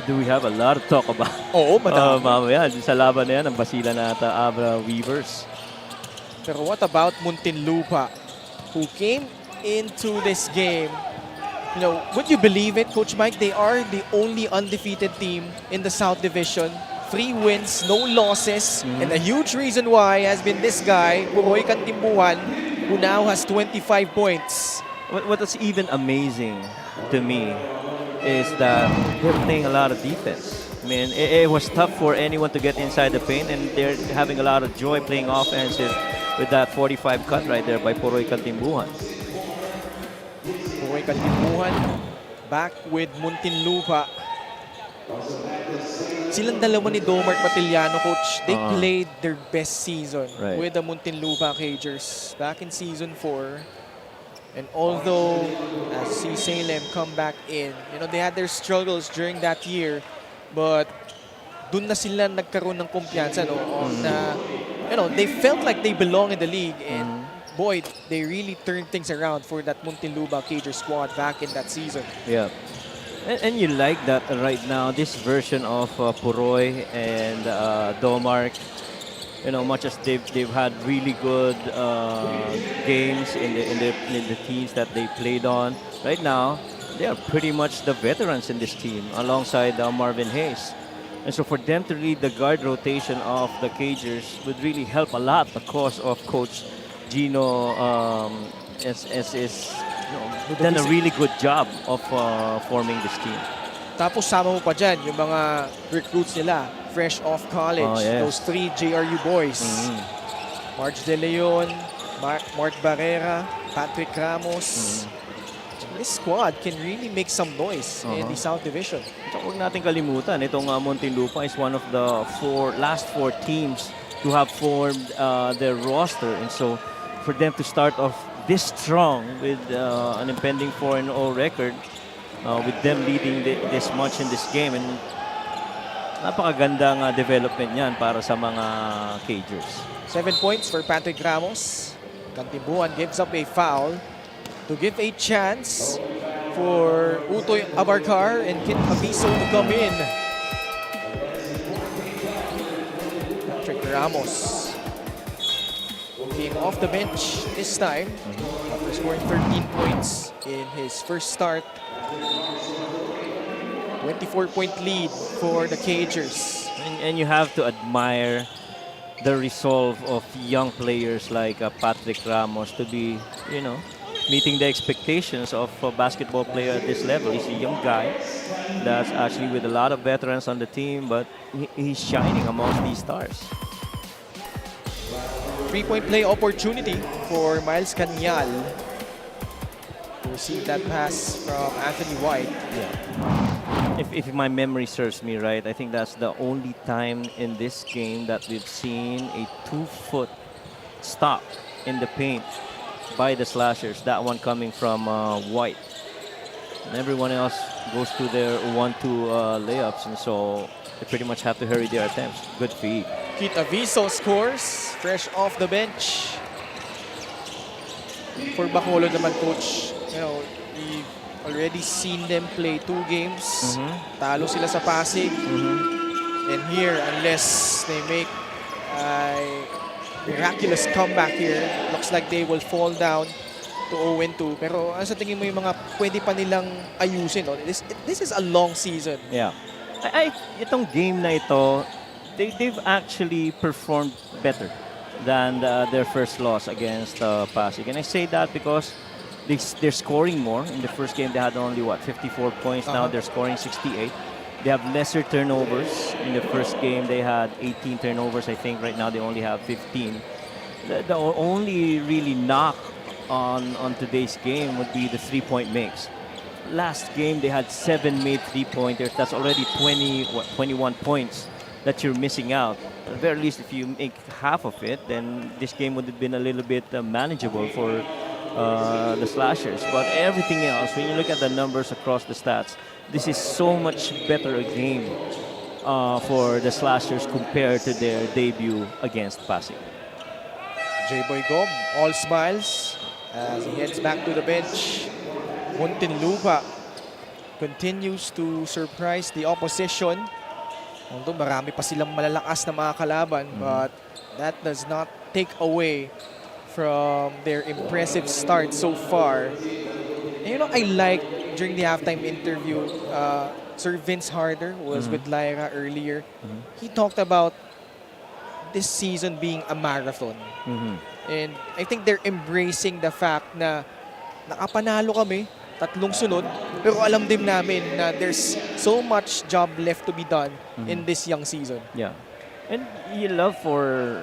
do we have a lot of talk about? Oo, madami. Mamaya, sa laban na yan, ang Basilan ata Abra Weavers. Pero what about Muntinlupa, who came into this game? You know, would you believe it, Coach Mike? They are the only undefeated team in the South Division. 3 wins, no losses. And the huge reason why has been this guy, Puroy Kantimbuhan, who now has 25 points. What is even amazing to me is that they're playing a lot of defense. I mean, it was tough for anyone to get inside the paint, and they're having a lot of joy playing offensive with that 45 cut right there by Puroy Kantimbuhan. Puroy Kantimbuhan back with Muntinlupa. Silang dalawa ni Domart Matiliano, Coach. They played their best season with the Muntinlupa Cagers back in Season 4. And although, as si Salem come back in, you know, they had their struggles during that year, but dun na sila nagkaroon ng kumpiyansa, no? You know, they felt like they belong in the league, and boy, they really turned things around for that Muntinlupa Cager squad back in that season. Yeah. And you like that right now, this version of Puroy and Domark. You know, much as they've had really good games in the teams that they played on. Right now, they are pretty much the veterans in this team, alongside Marvin Hayes. And so for them to lead the guard rotation of the Cagers would really help a lot, the cause of Coach Gino done a really good job of forming this team. Tapos sama mo pa dyan yung mga recruits nila, fresh off college. Those 3 JRU boys. Marge De Leon, Mark Barrera, Patrick Ramos. This squad can really make some noise in the South Division. So, huwag natin kalimutan, itong Muntinlupa is one of the last four teams to have formed their roster. And so for them to start off this strong with an impending 4-0 record, with them leading this much in this game. And napakagandang development yan para sa mga Cagers. 7 points for Patrick Ramos. Kantibuan gives up a foul to give a chance for Utoy Abarcar and Kit Aviso to come in. Patrick Ramos came off the bench this time after scoring 13 points in his first start. 24-point lead for the Cagers. And you have to admire the resolve of young players like Patrick Ramos to be, meeting the expectations of a basketball player at this level. He's a young guy that's actually with a lot of veterans on the team, but he's shining amongst these stars. 3-point play opportunity for Miles Canyal to receive that pass from Anthony White. Yeah. If my memory serves me right, I think that's the only time in this game that we've seen a 2-foot stop in the paint by the Slashers. That one coming from White. And everyone else goes to their 1-2 layups, and so they pretty much have to hurry their attempts. Good feed. Kit Aviso scores fresh off the bench. For Bacolod naman, coach, we've already seen them play 2 games. Talo sila sa Pasig. And here, unless they make a miraculous comeback here, looks like they will fall down to 0-2. Pero ano sa tingin mo yung mga pwede pa nilang ayusin? No? This is a long season. Yeah. Itong game na ito, they've actually performed better than their first loss against Pasig. And I say that because they're scoring more. In the first game, they had only, 54 points. Now they're scoring 68. They have lesser turnovers. In the first game, they had 18 turnovers. I think right now they only have 15. The only really knock on today's game would be the 3-point makes. Last game, they had 7 made 3-pointers. That's already 21 points that you're missing out. At the very least, if you make half of it, then this game would have been a little bit manageable for the Slashers. But everything else, when you look at the numbers across the stats, this is so much better a game for the Slashers compared to their debut against Pasig. J-Boy Gom, all smiles as he heads back to the bench. Muntinlupa continues to surprise the opposition. Although marami pa silang malalakas na mga kalaban, but that does not take away from their impressive start so far. And I liked during the halftime interview, Sir Vince Harder was with Lyra earlier. He talked about this season being a marathon. And I think they're embracing the fact na nakapanalo kami, 3 sunod, pero alam din namin na there's so much job left to be done in this young season. Yeah. And you love for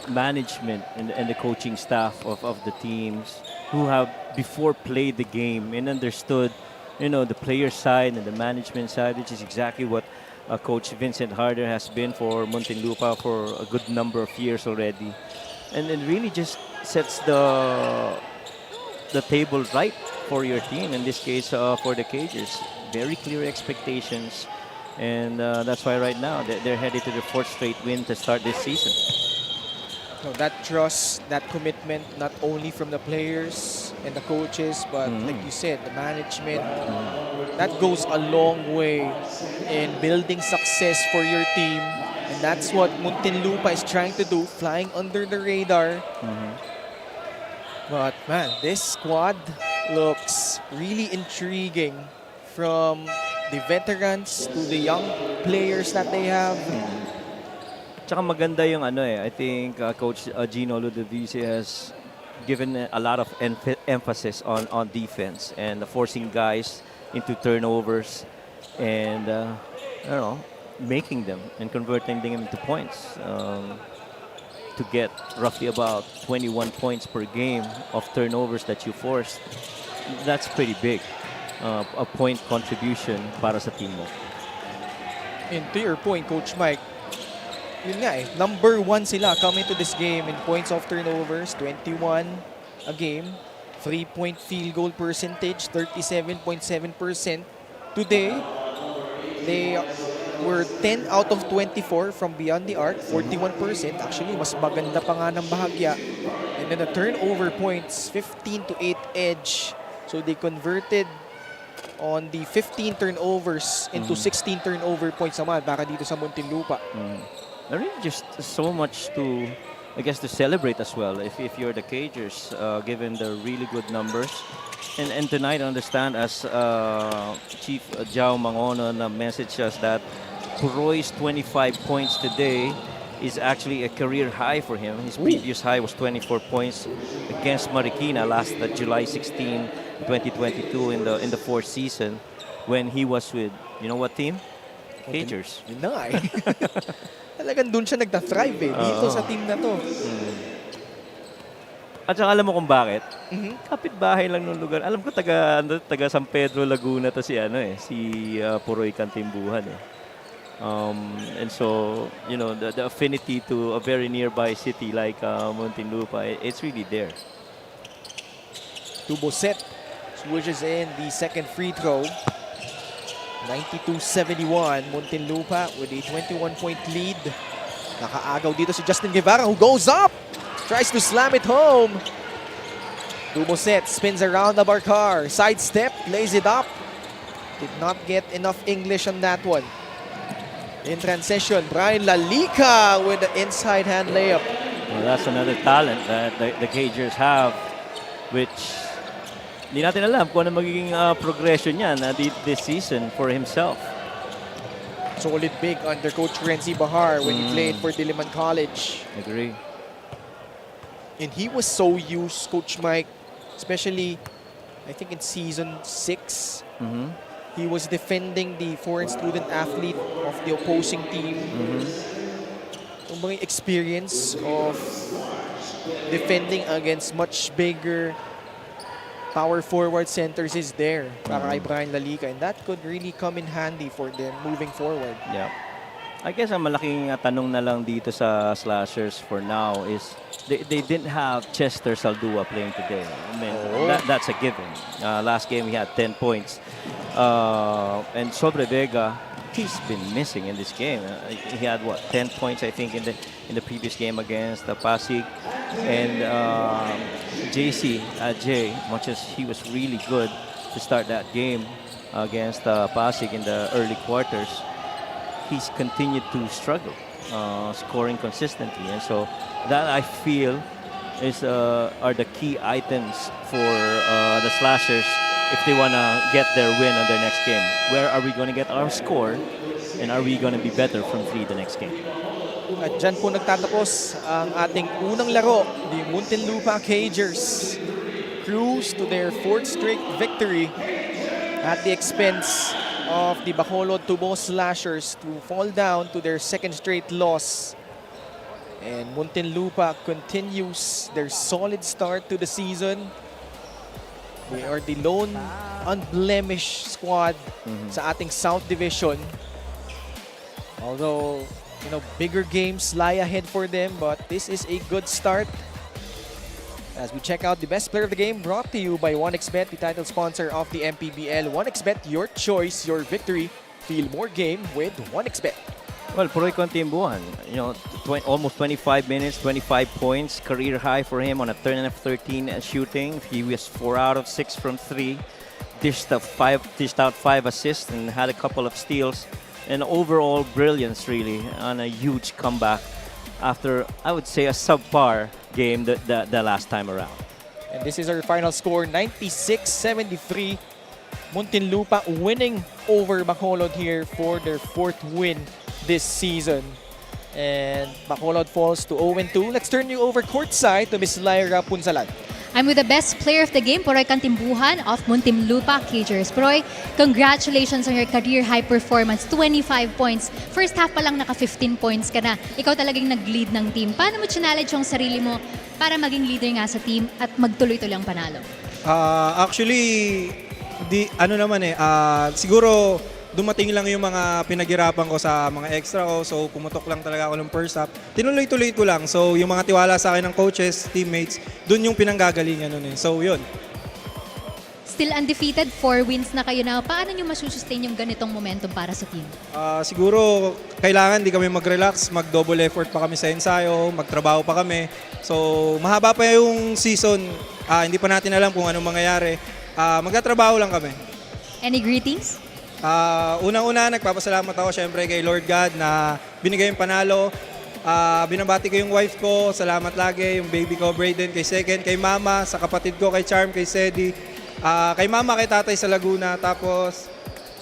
management and the coaching staff of the teams who have before played the game and understood, the player side and the management side, which is exactly what Coach Vincent Harder has been for Muntinlupa for a good number of years already. And it really just sets the table right for your team, in this case for the Cagers. Very clear expectations, and that's why right now they're headed to the 4th straight win to start this season. So that trust, that commitment, not only from the players and the coaches, but like you said, the management, that goes a long way in building success for your team. And that's what Muntinlupa is trying to do, flying under the radar. But man, this squad looks really intriguing, from the veterans to the young players that they have. Tsaka maganda yung I think Coach Gino Ludovisi has given a lot of emphasis on defense and forcing guys into turnovers and making them and converting them into points. To get roughly about 21 points per game of turnovers that you forced, that's pretty big. A point contribution para sa team mo. And to your point, Coach Mike, yun nga number 1 sila coming to this game in points of turnovers, 21 a game. 3-point field goal percentage, 37.7%. Today, they were 10 out of 24 from beyond the arc, 41%. Actually, mas maganda pa nga ng bahagya. And then the turnover points, 15 to 8 edge. So they converted on the 15 turnovers into 16 turnover points naman para dito sa Muntinlupa. Really just so much to, I guess, to celebrate as well if you're the Cagers, given the really good numbers. And tonight, I understand as Chief Jao Mangono messaged us that Puroy's 25 points today is actually a career high for him. His previous high was 24 points against Marikina last July 16, 2022 in the fourth season when he was with, you know what team? Cagers. Yun na nga eh. Talagang dun siya nagta-thrive eh. Dito sa team na to. At saka alam mo kung bakit? Kapit-bahay lang ng lugar. Alam ko taga San Pedro, Laguna to si Puroy Kantimbuhan eh. And so, you know, the affinity to a very nearby city like Muntinlupa, it's really there. Tuboset swishes in the second free throw. 92-71, Muntinlupa with a 21-point lead. Nakaagaw dito si Justin Guevara who goes up! Tries to slam it home. Tuboset spins around the Barcar. Sidestep, lays it up. Did not get enough English on that one. In transition, Brian Lalika with the inside hand layup. Well, that's another talent that the Cagers have, which hindi natin alam kung ano magiging progression niya this season for himself. Solid big under Coach Renzi Bahar when he played for Diliman College. Agree. And he was so used, Coach Mike, especially I think in season 6. He was defending the foreign student athlete of the opposing team. Yung mga experience of defending against much bigger power forward centers is there para kay Brian Lalika, and that could really come in handy for them moving forward. Yeah. I guess ang malaking tanong na lang dito sa Slashers for now is they didn't have Chester Saldua playing today. I mean, that's a given. Last game he had 10 points. And Sobre Vega, he's been missing in this game. He had what, 10 points I think in the previous game against Pasig. And JC Jay, much as he was really good to start that game against Pasig in the early quarters, he's continued to struggle scoring consistently, and so that I feel is are the key items for the Slashers if they want to get their win on their next game. Where are we going to get our score, and are we going to be better from 3 the next game? At dyan po nagtatapos ang ating unang laro. The Muntinlupa Cagers cruise to their 4th straight victory at the expense of the Bacolod Tubo Slashers to fall down to their 2nd straight loss. And Muntinlupa continues their solid start to the season. They are the lone unblemished squad sa ating South Division. Although, you know, bigger games lie ahead for them, but this is a good start. As we check out the best player of the game, brought to you by 1xBet, the title sponsor of the MPBL. 1xBet, your choice, your victory. Feel more game with 1xBet. Well, Puroy Kantimbuhan, you know, almost 25 minutes, 25 points, career high for him on a 10 of 13 shooting. He was 4 out of 6 from 3, dished out 5 assists and had a couple of steals. And overall brilliance really on a huge comeback after, I would say, a subpar game the last time around. And this is our final score, 96-73. Muntinlupa winning over Bacolod here for their 4th win this season. And Bacolod falls to 0-2. Let's turn you over courtside to Miss Lyra Punsalan. I'm with the best player of the game, Puroy Kantimbuhan of Muntinlupa Cagers. Puroy, congratulations on your career high performance, 25 points. First half pa lang naka 15 points ka na. Ikaw talagang nag-lead ng team. Paano mo challenge yung sarili mo para maging leader nga sa team at magtuloy-tuloy ang panalo? Actually, siguro dumating lang yung mga pinaghirapan ko sa mga extra ko. So, pumutok lang talaga ako ng first half. Tinuloy-tuloy ko lang. So, yung mga tiwala sa akin ng coaches, teammates, dun yung pinanggagalingan nun eh. So, yun. Still undefeated, 4 wins na kayo na. Paano nyo masusustain yung ganitong momentum para sa team? Siguro kailangan di kami mag-relax, mag-double effort pa kami sa ensayo, magtrabaho pa kami. So mahaba pa yung season, hindi pa natin alam kung anong mangyayari. Magtatrabaho lang kami. Any greetings? Unang-una, nagpapasalamat ako syempre kay Lord God na binigay yung panalo. Binabati ko yung wife ko, salamat lagi, yung baby ko, Brayden, kay Second, kay Mama, sa kapatid ko, kay Charm, kay Sedi, kay Mama, kay Tatay sa Laguna, tapos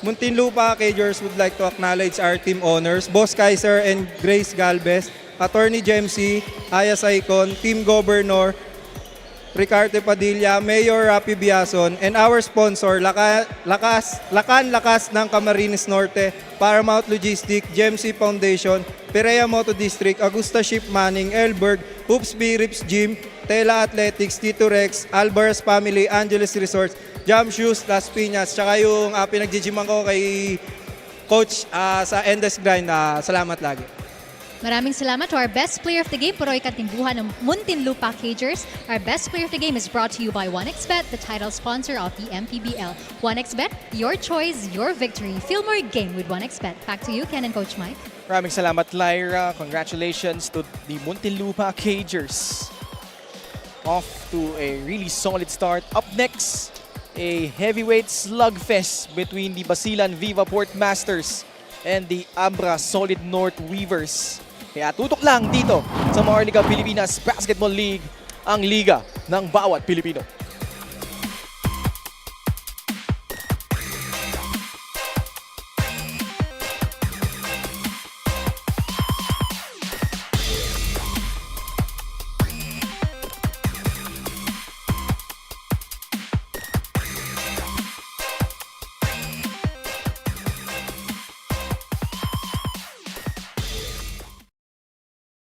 Muntinlupa, kay George would like to acknowledge our team honors, Boss Kaiser and Grace Galvez, Attorney Jemsy, Aya Saicon, Team Governor, Ricarte Padilla, Mayor Rapi Biason, and our sponsor, Lakan Lakas ng Camarines Norte, Paramount Logistic, Jemsy Foundation, Perea Moto District, Augusta Ship Manning, Elberg, Hoops B Rips Gym, Tela Athletics, Tito Rex, Alvarez Family, Angeles Resorts, Jam Shoes, Las Piñas, tsaka yung pinag-gyman ko kay Coach sa Endless Grind. Salamat lagi. Maraming salamat to our best player of the game, Puroy Katimbuhan ng Muntinlupa Cagers. Our best player of the game is brought to you by 1xBet, the title sponsor of the MPBL. 1xBet, your choice, your victory. Feel more game with 1xBet. Back to you, Ken and Coach Mike. Maraming salamat, Lyra. Congratulations to the Muntinlupa Cagers. Off to a really solid start. Up next, a heavyweight slugfest between the Basilan Viva Port Masters and the Abra Solid North Weavers. Kaya tutok lang dito sa Maharlika Pilipinas Basketball League, ang liga ng bawat Pilipino.